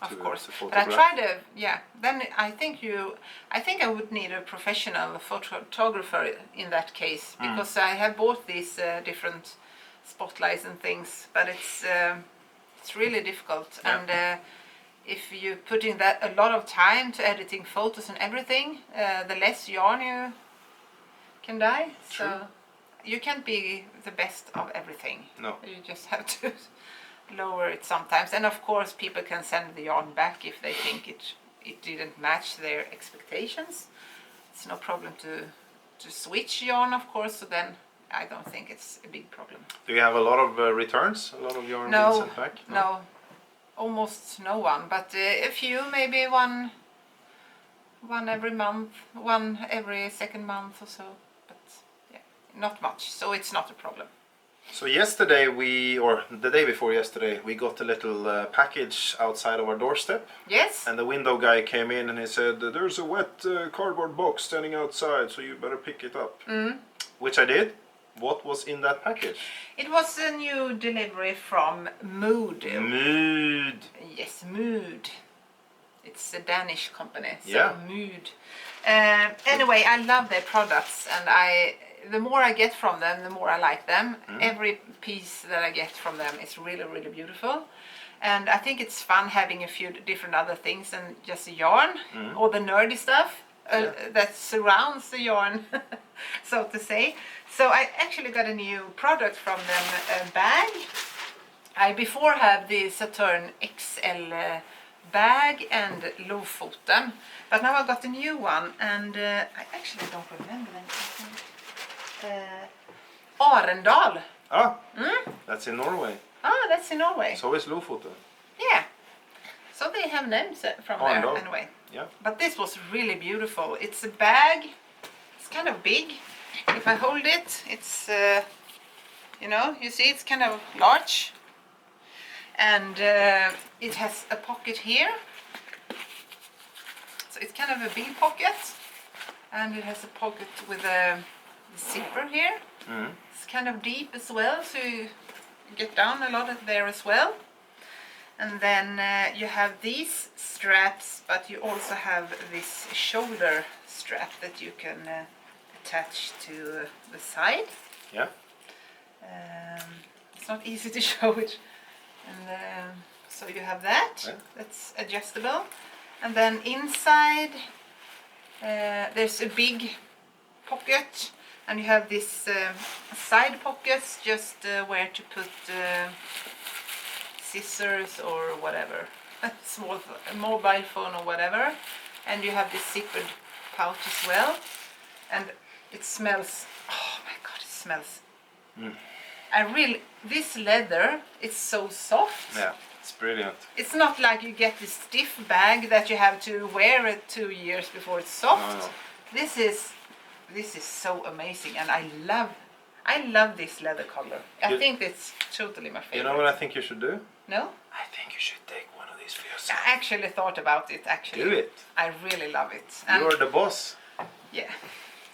of to course. But I photograph. tried to, yeah. Then I think I would need a professional photographer in that case, because I have bought these different spotlights and things, but it's really difficult. Yeah. And if you put in that a lot of time to editing photos and everything, the less yarn you can dye. True. So you can't be the best of everything. No. You just have to lower it sometimes. And of course people can send the yarn back if they think it didn't match their expectations. It's no problem to switch yarn, of course, so then I don't think it's a big problem. Do you have a lot of returns? A lot of yarn being No, sent back? no, almost no one, but a few, maybe one every month, one every second month or so, but yeah, not much, so it's not a problem. So yesterday or the day before yesterday, we got a little package outside of our doorstep. Yes? And the window guy came in and he said, there's a wet cardboard box standing outside, so you better pick it up. Which I did. What was in that package? It was a new delivery from Mood. Mood. Yes, Mood. It's a Danish company, so Yeah. Mood. Anyway, I love their products, and the more I get from them, the more I like them. Every piece that I get from them is really, really beautiful. And I think it's fun having a few different other things than just the yarn, or the nerdy stuff that surrounds the yarn, so to say. So I actually got a new product from them, a bag. I before had the Saturn XL bag and Lofoten, but now I got a new one, and I actually don't remember them. Arendal. Ah, that's in Norway. Ah, that's in Norway. So is Lofoten. Yeah. So they have names from Arendal. there anyway. Yeah. But this was really beautiful. It's a bag. It's kind of big. If I hold it, it's, you see it's kind of large. And it has a pocket here. So it's kind of a big pocket. And it has a pocket with a zipper here. It's kind of deep as well, so you get down a lot there as well. And then you have these straps, but you also have this shoulder strap that you can attach to the side. Yeah. It's not easy to show it. And so you have that, that's adjustable. And then inside there's a big pocket, and you have this side pockets just where to put scissors or whatever, small mobile phone or whatever. And you have this zippered pouch as well, and it smells, oh my god, it smells. This leather is so soft. Yeah, it's brilliant. It's not like you get this stiff bag that you have to wear it 2 years before it's soft. No. This is so amazing, and I love this leather color. I think it's totally my favorite. You know what I think you should do? No? I think you should take one of these for I yourself. actually thought about it, actually. Do it. I really love it. And You're the boss. yeah.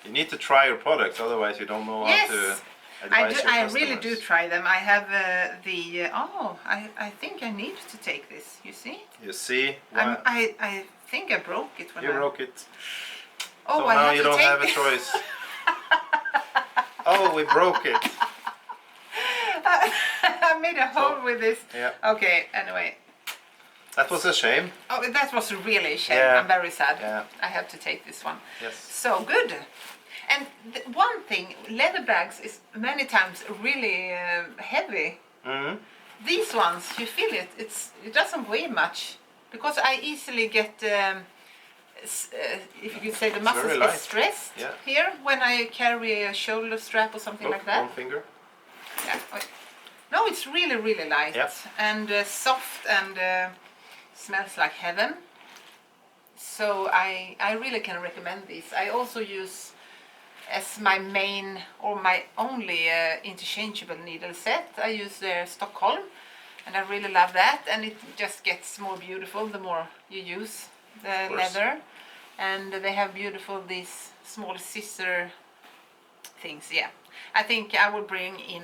You need to try your products, otherwise you don't know how to advise your I customers. really do try them. I have I think I need to take this, you see? You see? I think I broke it when You broke it. Oh, So I now have you to don't take have a this. choice. Oh, we broke it. I made a hole with this. Yeah. Okay, anyway. That was a shame. Oh, that was really a shame. Yeah. I'm very sad. Yeah. I have to take this one. Yes. So good. And one thing, leather bags is many times really heavy. These ones, you feel it. It doesn't weigh much, because I easily get, if you could say, the muscles very get light. stressed Yeah. here when I carry a shoulder strap or something like that. One finger. Yeah. Wait. No, it's really, really light. Yep. And soft, and smells like heaven. So I really can recommend these. I also use as my main or my only interchangeable needle set. I use their Stockholm, and I really love that. And it just gets more beautiful the more you use the leather. And they have beautiful these small scissor things. Yeah, I think I will bring in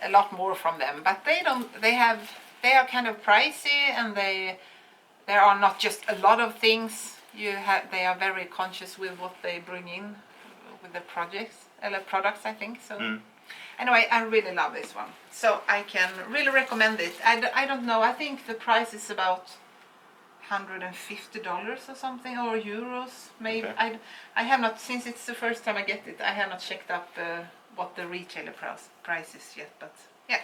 a lot more from them. But they don't. They have they are kind of pricey, and there are not just a lot of things. They are very conscious with what they bring in with the products, I think. So anyway, I really love this one. So I can really recommend it. I don't know. I think the price is about $150 or something, or euros maybe. Okay. I have not, since it's the first time I get it, I have not checked up what the retailer price is yet, but yeah.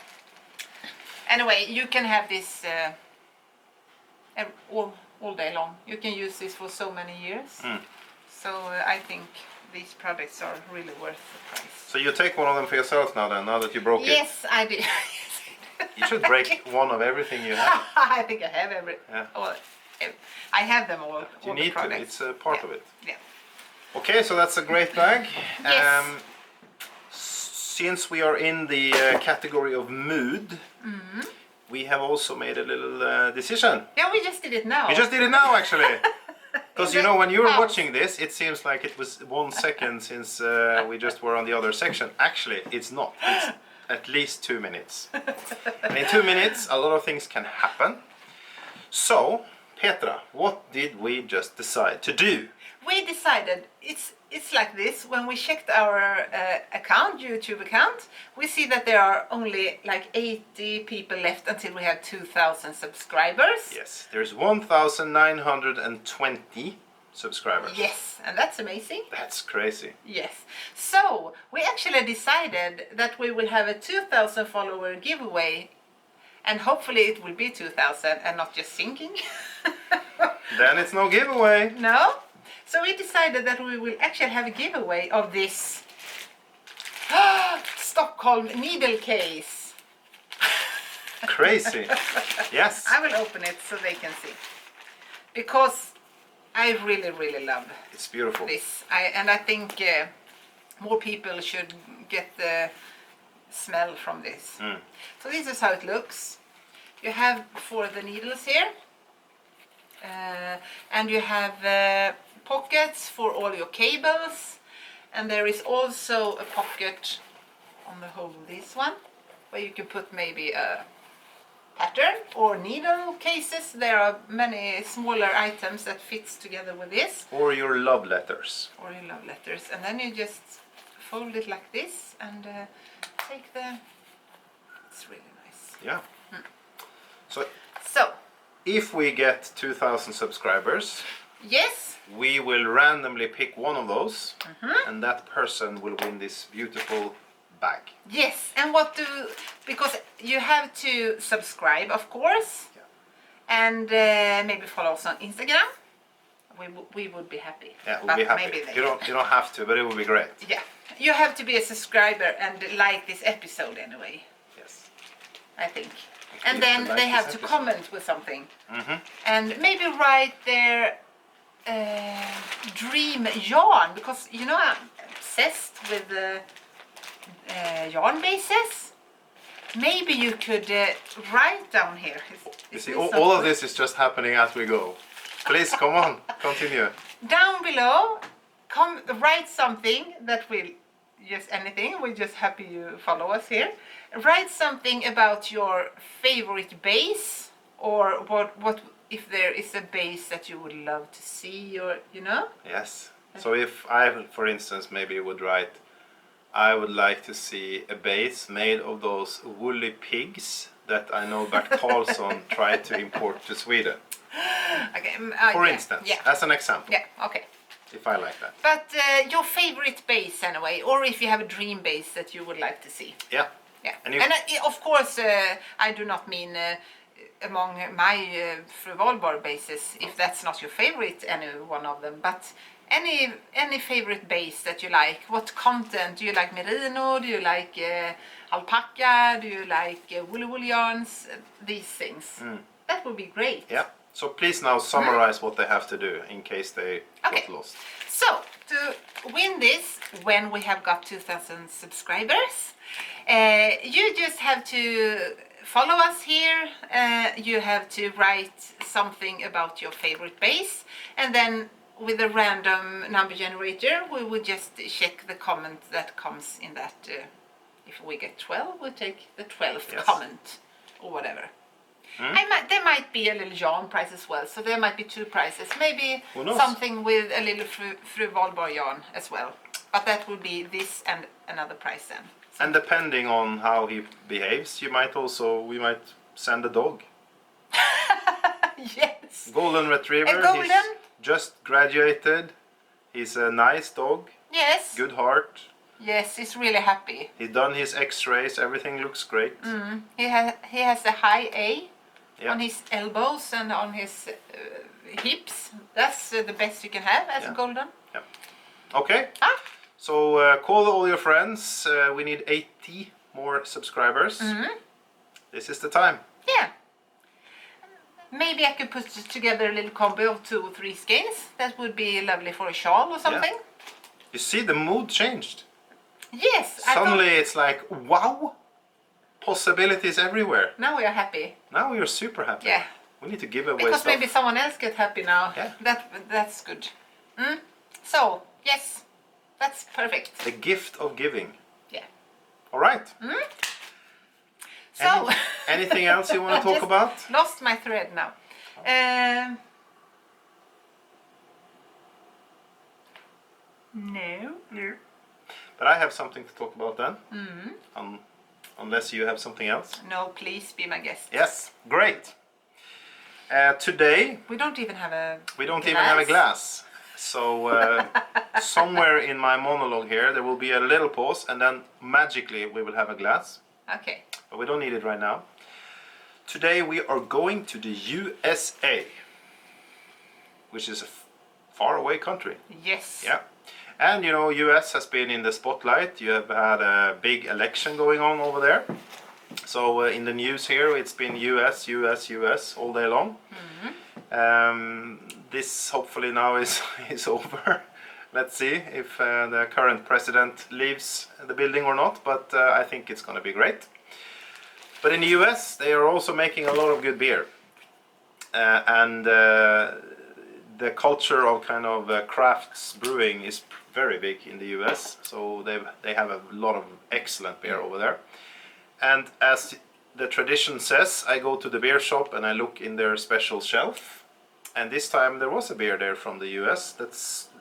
Anyway, you can have this all day long. You can use this for so many years. So I think these products are really worth the price. So you take one of them for yourself now then, now that you broke it? Yes, I did. You should break one of everything you have. I think I have I have them all. You all need the products. to, it's a part of it. Yeah. Okay, so that's a great bag. Yes. Since we are in the category of mood, we have also made a little decision. Yeah, we just did it now. We just did it now, actually. Because you know, when you were House. watching this, it seems like it was 1 second since we just were on the other section. Actually, it's not. It's at least 2 minutes. And in 2 minutes, a lot of things can happen. So, Petra, what did we just decide to do? We decided it's like this. When we checked our YouTube account, we see that there are only like 80 people left until we have 2,000 subscribers. Yes, there's 1,920 subscribers. Yes, and that's amazing. That's crazy. Yes. So we actually decided that we will have a 2,000 follower giveaway, and hopefully it will be 2,000 and not just thinking. Then it's no giveaway. No. So we decided that we will actually have a giveaway of this Stockholm needle case. Crazy. Yes. I will open it so they can see. Because I really, really love It's beautiful. this. I think more people should get the smell from this. So this is how it looks. You have 4 of the needles here. And you have pockets for all your cables, and there is also a pocket on the whole of this one where you can put maybe a pattern or needle cases. There are many smaller items that fits together with this. Or your love letters. Or your love letters, and then you just fold it like this and take the. It's really nice. Yeah. So if we get 2,000 subscribers, yes, we will randomly pick one of those, and that person will win this beautiful bag. yes, and because you have to subscribe, of course, and maybe follow us on Instagram. We would be happy. Yeah, we'll be happy. Maybe they You don't have to, but it would be great. Yeah, you have to be a subscriber and like this episode anyway. Yes. I think. And then like they have this to episode. comment with something. And maybe write their dream yarn, because you know I'm obsessed with yarn bases. Maybe you could write down here. You see, all of this is just happening as we go. Please, come on, continue. Down below, write something that will, just anything. We're just happy you follow us here. Write something about your favorite base, or what if there is a base that you would love to see, or you know. Yes. So if I, for instance, maybe would write, I would like to see a base made of those woolly pigs that I know Bert Karlsson tried to import to Sweden. Okay. For yeah, instance, yeah. as an example. Yeah. Okay. If I like that. But your favorite base anyway, or if you have a dream base that you would like to see. Yeah. Yeah. And Of course, I do not mean among my Fru Valborg bases, if that's not your favorite, any one of them, but any favorite base that you like. What content do you like? Merino? Do you like alpaca? Do you like woolly yarns? These things. That would be great. Yeah. So please now summarize what they have to do in case they Okay. got lost. So, to win this, when we have got 2,000 subscribers, you just have to follow us here. You have to write something about your favorite base, and then with a random number generator, we would just check the comment that comes in that. If we get 12, we'll take the 12th Yes. comment or whatever. There might be a little yarn price as well, so there might be two prices. Maybe Who knows? something with a little fru Valborg yarn as well. But that would be this and another price then. So And depending on how he behaves, we might send a dog. yes. Golden Retriever. A golden? He's just graduated. He's a nice dog. Yes. Good heart. Yes, he's really happy. He's done his X-rays. Everything looks great. He has a high A Yeah. on his elbows and on his hips. That's the best you can have as a golden. Yeah. Okay. Ah. So call all your friends. We need 80 more subscribers. This is the time. Yeah. Maybe I could put together a little combo of 2 or 3 skeins. That would be lovely for a shawl or something. You see, the mood changed. Yes. Suddenly it's like, wow, possibilities everywhere. Now we are happy. Now we are super happy. Yeah. We need to give away Because stuff. maybe someone else get happy now. Yeah. That's good. So, yes. That's perfect. The gift of giving. Yeah. All right. So, Anything else you want to talk Just about? Lost my thread now. No. But I have something to talk about then. Unless you have something else. No, please be my guest. Yes, great. Today We don't even have a we don't even have a glass. So somewhere in my monologue here there will be a little pause and then magically we will have a glass. Okay. But we don't need it right now. Today we are going to the USA, which is a faraway country. Yes. Yeah. And you know, US has been in the spotlight. You have had a big election going on over there. So in the news here, it's been US, US, US all day long. This hopefully now is over. Let's see if the current president leaves the building or not, but I think it's going to be great. But in the US, they are also making a lot of good beer. And the culture of kind of crafts brewing is very big in the US. So they have a lot of excellent beer over there. And as the tradition says, I go to the beer shop and I look in their special shelf. And this time there was a beer there from the US.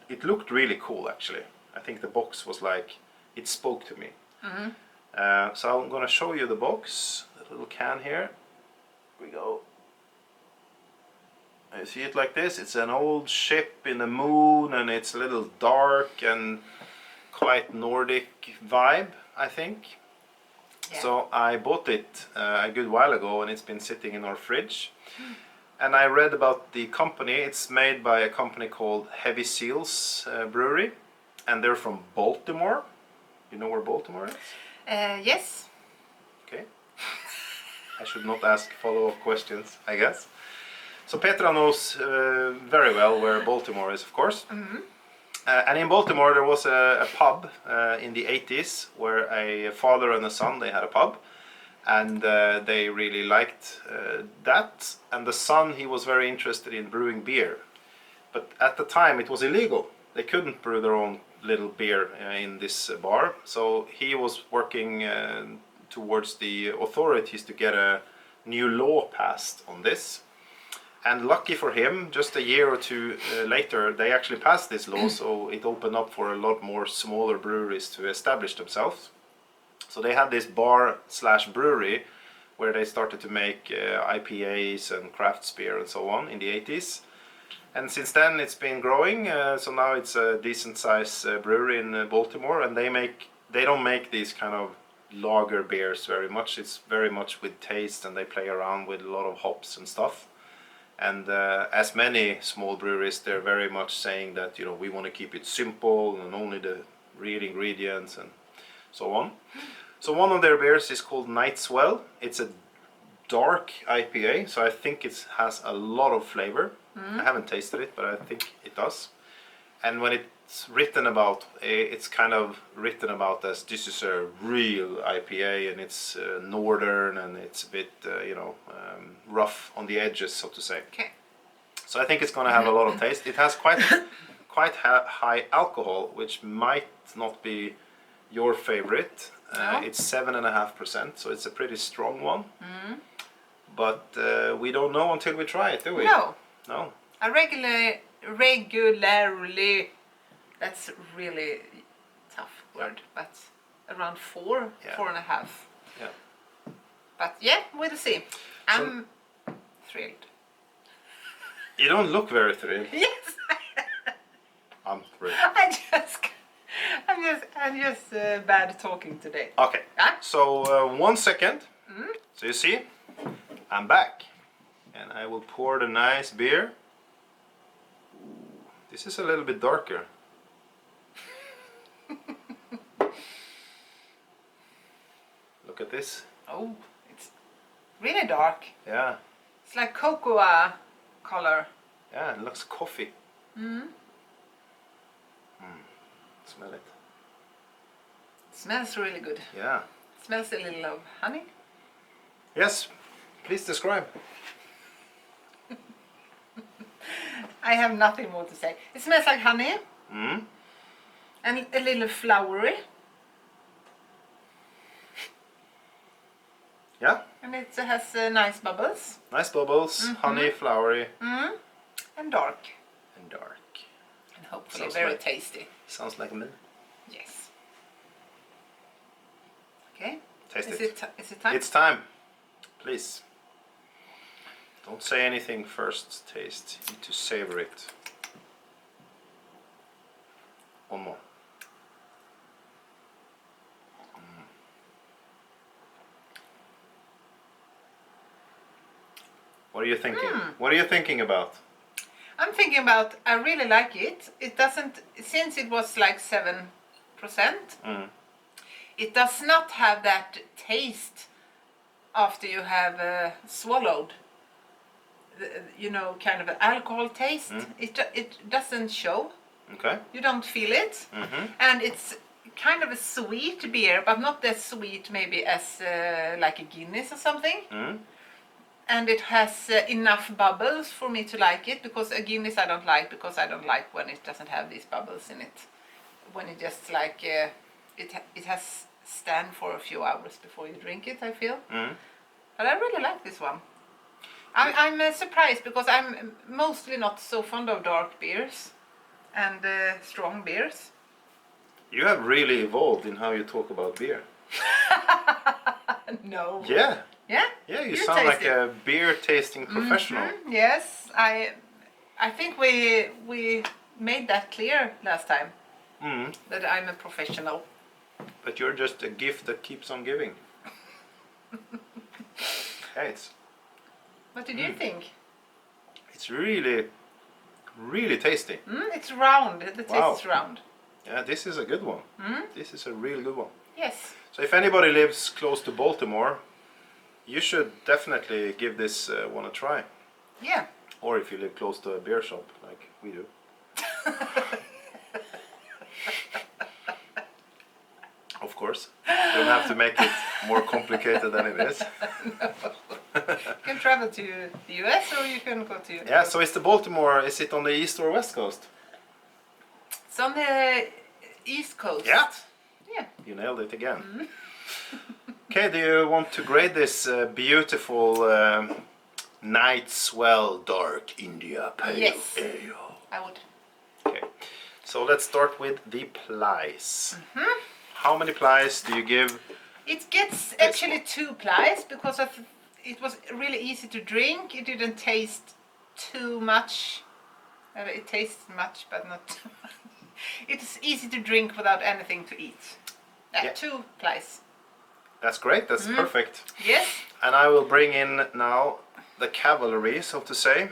It looked really cool actually. I think the box was like, it spoke to me. So I'm going to show you the box, the little can here. Here we go. You see it like this? It's an old ship in the moon and it's a little dark and quite Nordic vibe, I think. Yeah. So I bought it a good while ago and it's been sitting in our fridge. And I read about the company. It's made by a company called Heavy Seals Brewery, and they're from Baltimore. You know where Baltimore is? Yes. Okay. I should not ask follow-up questions, I guess. So Petra knows very well where Baltimore is, of course. And in Baltimore there was a pub in the 80s where a father and a son, they had a pub. And they really liked that. And the son, he was very interested in brewing beer. But at the time it was illegal. They couldn't brew their own little beer in this bar. So he was working towards the authorities to get a new law passed on this. And lucky for him, just a year or two later, they actually passed this law. So it opened up for a lot more smaller breweries to establish themselves. So they had this bar/brewery where they started to make IPAs and craft beer and so on in the 80s. And since then it's been growing. So now it's a decent sized brewery in Baltimore, and they don't make these kind of lager beers very much. It's very much with taste, and they play around with a lot of hops and stuff. And as many small breweries, they're very much saying that, you know, we want to keep it simple and only the real ingredients and so on. So one of their beers is called Swell. It's a dark IPA, so I think it has a lot of flavor. I haven't tasted it, but I think it does. And when it's written about, it's kind of written about as this is a real IPA, and it's northern and it's a bit, rough on the edges, so to say. Okay. So I think it's going to have a lot of taste. It has quite high alcohol, which might not be your favorite. No. It's 7.5%, so it's a pretty strong one. but we don't know until we try it, do we? No. No. I regularly, that's really tough word, but around 4, Yeah. 4.5. Yeah. But yeah, we'll see. I'm thrilled. You don't look very thrilled. Yes, I'm thrilled. I'm just bad talking today. Okay. Huh? So 1 second. So you see, I'm back, and I will pour the nice beer. Ooh, this is a little bit darker. Look at this. Oh, it's really dark. Yeah. It's like cocoa color. Yeah, it looks coffee. Smell it. It smells really good. Yeah. It smells a little of honey. Yes. Please describe. I have nothing more to say. It smells like honey and a little flowery. Yeah. And it has nice bubbles. Nice bubbles, honey, flowery, And dark. and dark. And hopefully Sounds very like- tasty. Sounds like me. Yes. Okay. Taste Is it. it time? It's time. Please. Don't say anything first. Taste. You need to savor it. One more. What are you thinking? What are you thinking about? I'm thinking about, I really like it. It doesn't, since it was like 7%, it does not have that taste after you have swallowed. You know, kind of an alcohol taste. It doesn't show. Okay. You don't feel it. And it's kind of a sweet beer, but not as sweet maybe as like a Guinness or something. And it has enough bubbles for me to like it, because a Guinness I don't like, because I don't like when it doesn't have these bubbles in it. When it just like, it has stand for a few hours before you drink it, I feel. But I really like this one. I'm surprised, because I'm mostly not so fond of dark beers and strong beers. You have really evolved in how you talk about beer. No. Yeah. Yeah? Yeah, you You sound like taste a beer tasting professional. Yes, I think we made that clear last time, that I'm a professional. But you're just a gift that keeps on giving. Hey, What did you think? it's really, really tasty. It's round. The taste Wow. is round. Yeah, this is a good one. This is a really good one. Yes. So if anybody lives close to Baltimore, you should definitely give this one a try. Yeah. Or if you live close to a beer shop, like we do. Of course. You don't have to make it more complicated than it is. You can travel to the US, or you can go to... Yeah, so is the Baltimore, is it on the east or west coast? It's on the East Coast. Yeah. Yeah. You nailed it again. Okay, do you want to grade this beautiful Night Swell Dark India Pale Yes. Ale? I would. Okay, so let's start with the plies. How many plies do you give? It gets actually 2 plies, because it was really easy to drink. It didn't taste too much. It tastes much, but not too much. It's easy to drink without anything to eat. Yeah. 2 plies. That's great, that's perfect. Yes. And I will bring in now the cavalry, so to say.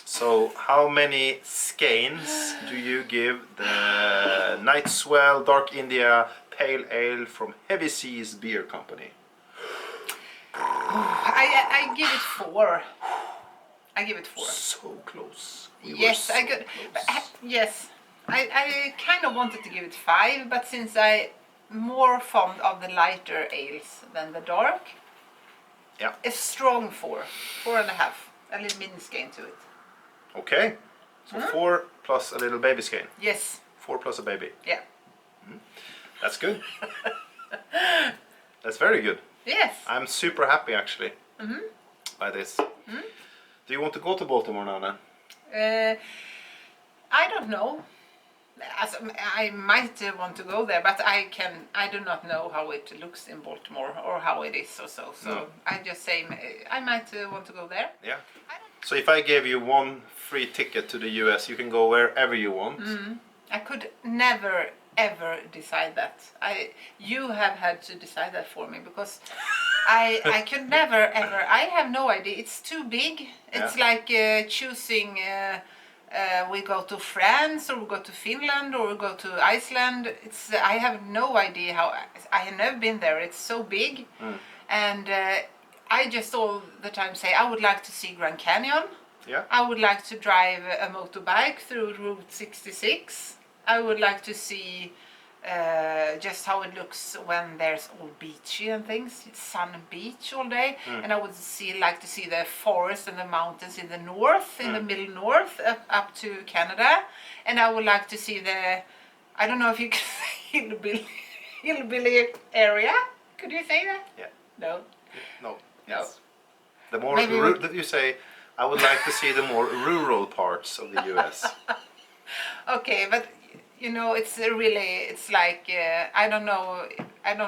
So how many skeins do you give the Night Swell Dark India Pale Ale from Heavy Seas Beer Company? I give it 4. I give it 4. So close. We were Yes, so I could. close. Yes, I kind of wanted to give it 5, but since I'm more fond of the lighter ales than the dark, Yeah. a strong 4, 4.5, a little mini skein to it. Okay. So 4 plus a little baby skein. Yes, 4 plus a baby. yeah, That's good. That's very good. yes. I'm super happy actually. by this. Do you want to go to Baltimore now then? I don't know. I might want to go there, but I do not know how it looks in Baltimore or how it is or so. So No. I just say I might want to go there. Yeah. So if I gave you one free ticket to the US, you can go wherever you want. I could never ever decide that. You have had to decide that for me because I could never ever. I have no idea. It's too big. It's like choosing. We go to France or we go to Finland or we go to Iceland. I have no idea how. I have never been there. It's so big, and I just all the time say I would like to see Grand Canyon. Yeah. I would like to drive a motorbike through Route 66. I would like to see just how it looks when there's all beachy and things. It's sun and beach all day. And I would like to see the forest and the mountains in the north, in the middle north, up to Canada. And I would like to see I don't know if you can say hillbilly area. Could you say that? Yeah. No. No. No. Yes. The more Maybe you say, I would like to see the more rural parts of the US. Okay, but you know, it's like I don't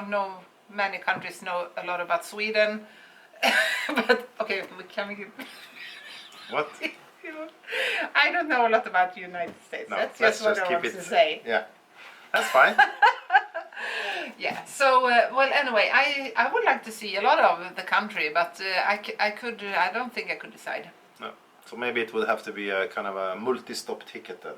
know many countries know a lot about Sweden, but okay, can we What? I don't know a lot about the United States. No, That's let's just what I keep want it. to say. Yeah, that's fine. Yeah. So well, anyway, I would like to see a lot of the country, but I don't think I could decide. No. So maybe it would have to be a kind of a multi-stop ticket then.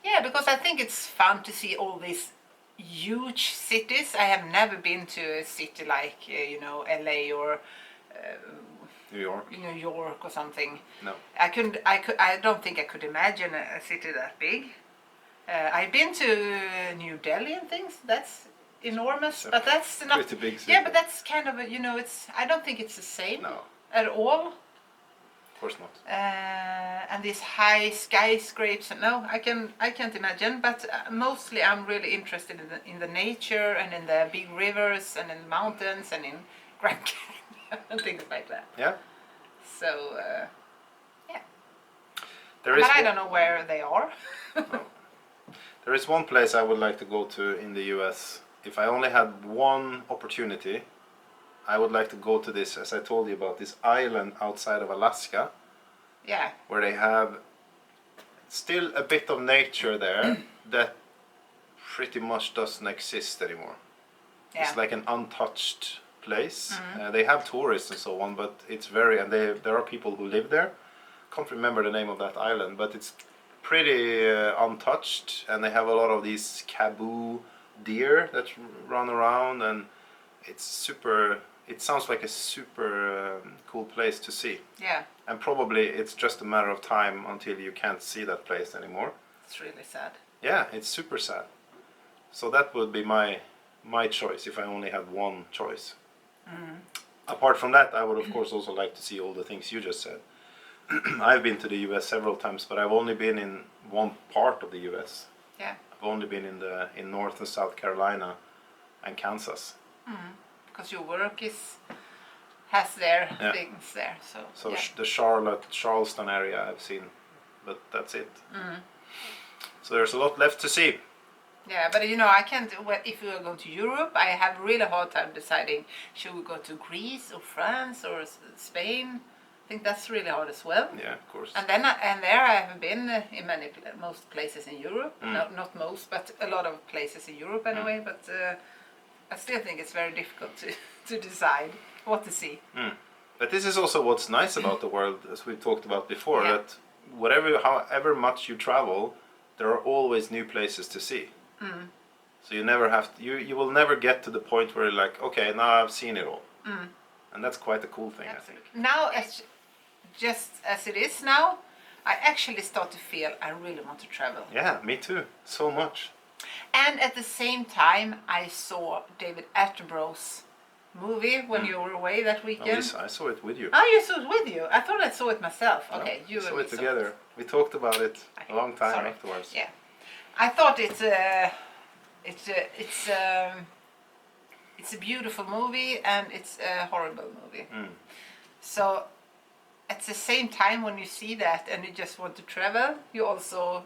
Yeah, because I think it's fun to see all these huge cities. I have never been to a city like LA or New York or something. No. I don't think I could imagine a city that big. I've been to New Delhi and things. That's enormous, but that's not pretty big city. Yeah, but that's kind of it's. I don't think it's the same at all. Of course not. And these high skyscrapers. No, I can't imagine. But mostly, I'm really interested in the nature and in the big rivers and in the mountains and in Grand Canyon and things like that. Yeah. So yeah. But I don't know where they are. No. There is one place I would like to go to in the US. If I only had one opportunity, I would like to go to this, as I told you about, this island outside of Alaska. Yeah. Where they have still a bit of nature there that pretty much doesn't exist anymore. Yeah. It's like an untouched place. They have tourists and so on, but it's there are people who live there. Can't remember the name of that island, but it's pretty untouched, and they have a lot of these caboo deer that run around, and it sounds like a super cool place to see. Yeah. And probably it's just a matter of time until you can't see that place anymore. It's really sad. Yeah, it's super sad. So that would be my choice if I only had one choice. Apart from that, I would of course also like to see all the things you just said. I've been to the US several times, but I've only been in one part of the US. Yeah. I've only been in North and South Carolina and Kansas. Because your work has their things there. So yeah. The Charleston area I've seen, but that's it. So there's a lot left to see. Yeah, but I can't. If we are going to Europe, I have a really hard time deciding should we go to Greece or France or Spain. I think that's really hard as well. Yeah, of course. And there I have been in most places in Europe. No, not most, but a lot of places in Europe anyway. But I still think it's very difficult to decide what to see. But this is also what's nice about the world, as we talked about before. That however much you travel, there are always new places to see. So you never have to, you will never get to the point where you're like, okay, now I've seen it all. And that's quite a cool thing, Absolutely. I think. Now, just as it is now, I actually start to feel I really want to travel. Yeah, me too. So much. And at the same time, I saw David Attenborough's movie when you were away that weekend. I saw it with you. Oh, you saw it with you? I thought I saw it myself. No, Okay, you we and saw me it together. We talked about it a long time afterwards. Yeah, I thought it's a beautiful movie and it's a horrible movie. So at the same time, when you see that and you just want to travel, you also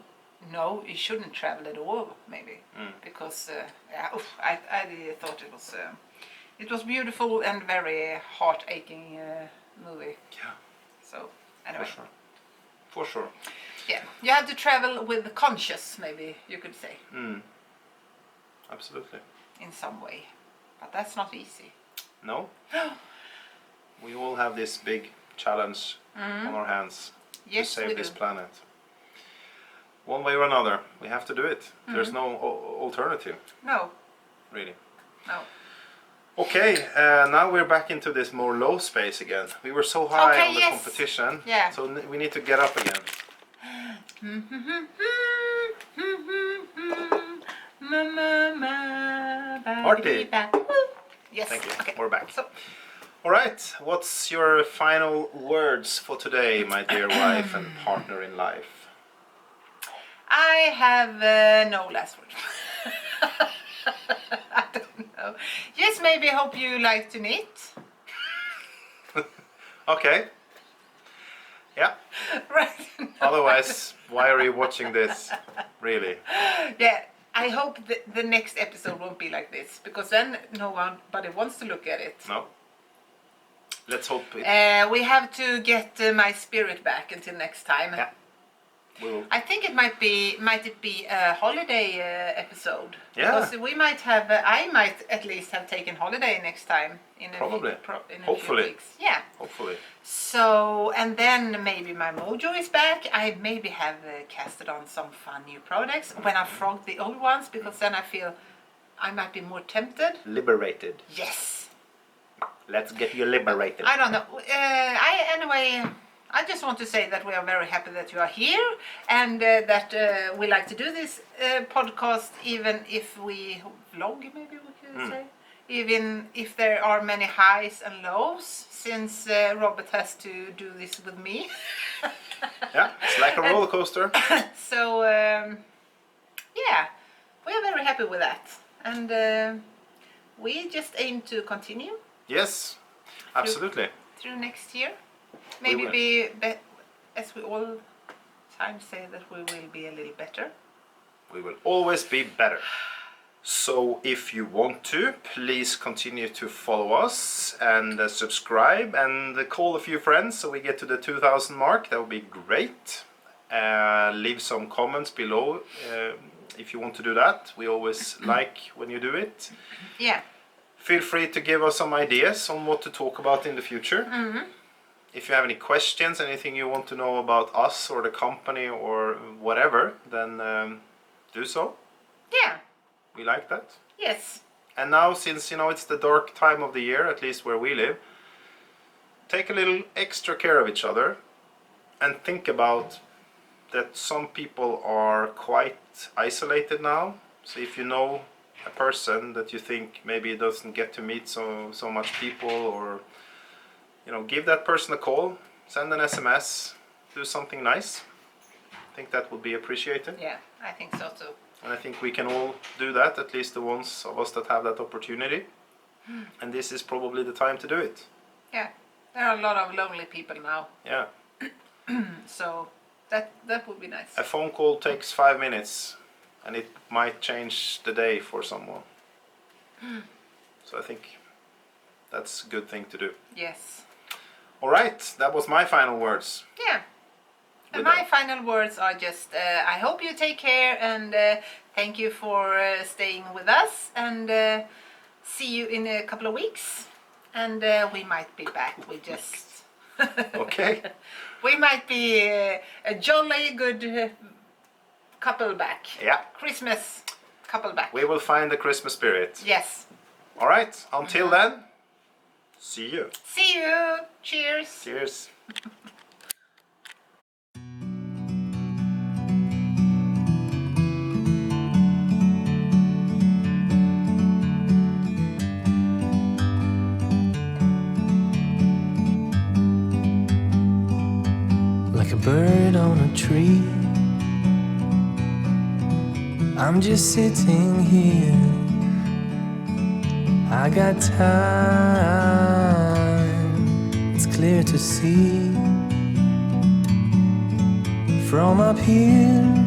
know you shouldn't travel at all, maybe, because I really thought it was beautiful and very heart-aching movie. Yeah. So anyway, For sure. yeah, you have to travel with conscious, maybe you could say, Absolutely. in some way, but that's not easy. No. We all have this big challenge on our hands Yes, to we save this do. planet. One way or another, we have to do it. There's no alternative, No, really. no. Okay, now we're back into this more low space again. We were so high Okay, on the yes. competition, Yeah. so we need to get up again. Party. Yes. Thank you. Okay. We're back. So, All right, what's your final words for today, my dear wife and partner in life? I have no last word. I don't know. Yes, maybe hope you like to knit. Okay. Yeah. Right. Otherwise, why are you watching this? Really? Yeah. I hope the next episode won't be like this, because then nobody wants to look at it. No. Let's hope it. We have to get my spirit back until next time. Yeah. We will. I think it might it be a holiday episode. Yeah. Because we might have, I might at least have taken holiday next time in Probably. in a Hopefully. few weeks. Yeah. Hopefully. So, and then maybe my mojo is back. I maybe have casted on some fun new products when I frogged the old ones, because then I feel I might be more tempted. Liberated. Yes. Let's get you liberated. I don't know. I just want to say that we are very happy that you are here, and that we like to do this podcast, even if we vlog, maybe we could say. Even if there are many highs and lows, since Robert has to do this with me. Yeah, it's like a roller coaster. So, yeah, we are very happy with that. And we just aim to continue Yes, absolutely. through next year. Maybe will. be, as we all time say, that we will be a little better. We will always be better. So if you want to, please continue to follow us and subscribe and call a few friends so we get to the 2000 mark. That would be great. Leave some comments below if you want to do that. We always like when you do it. Yeah. Feel free to give us some ideas on what to talk about in the future. If you have any questions, anything you want to know about us or the company or whatever, then do so. Yeah. We like that. Yes. And now, since it's the dark time of the year, at least where we live, take a little extra care of each other and think about that some people are quite isolated now. So if you know a person that you think maybe doesn't get to meet so much people, or give that person a call, send an SMS, do something nice. I think that would be appreciated. Yeah, I think so too. And I think we can all do that, at least the ones of us that have that opportunity. And this is probably the time to do it. Yeah, there are a lot of lonely people now, Yeah. so that would be nice. A phone call takes 5 minutes and it might change the day for someone. So I think that's a good thing to do. Yes. All right, that was my final words. Yeah. And With my that. final words are just, I hope you take care, and thank you for staying with us, and see you in a couple of weeks. And we might be back. We just... Okay. We might be a jolly good couple back. Yeah. Christmas couple back. We will find the Christmas spirit. Yes. All right, until then, see you. See you. Cheers. Cheers. Like a bird on a tree, I'm just sitting here. I got time, it's clear to see. From up here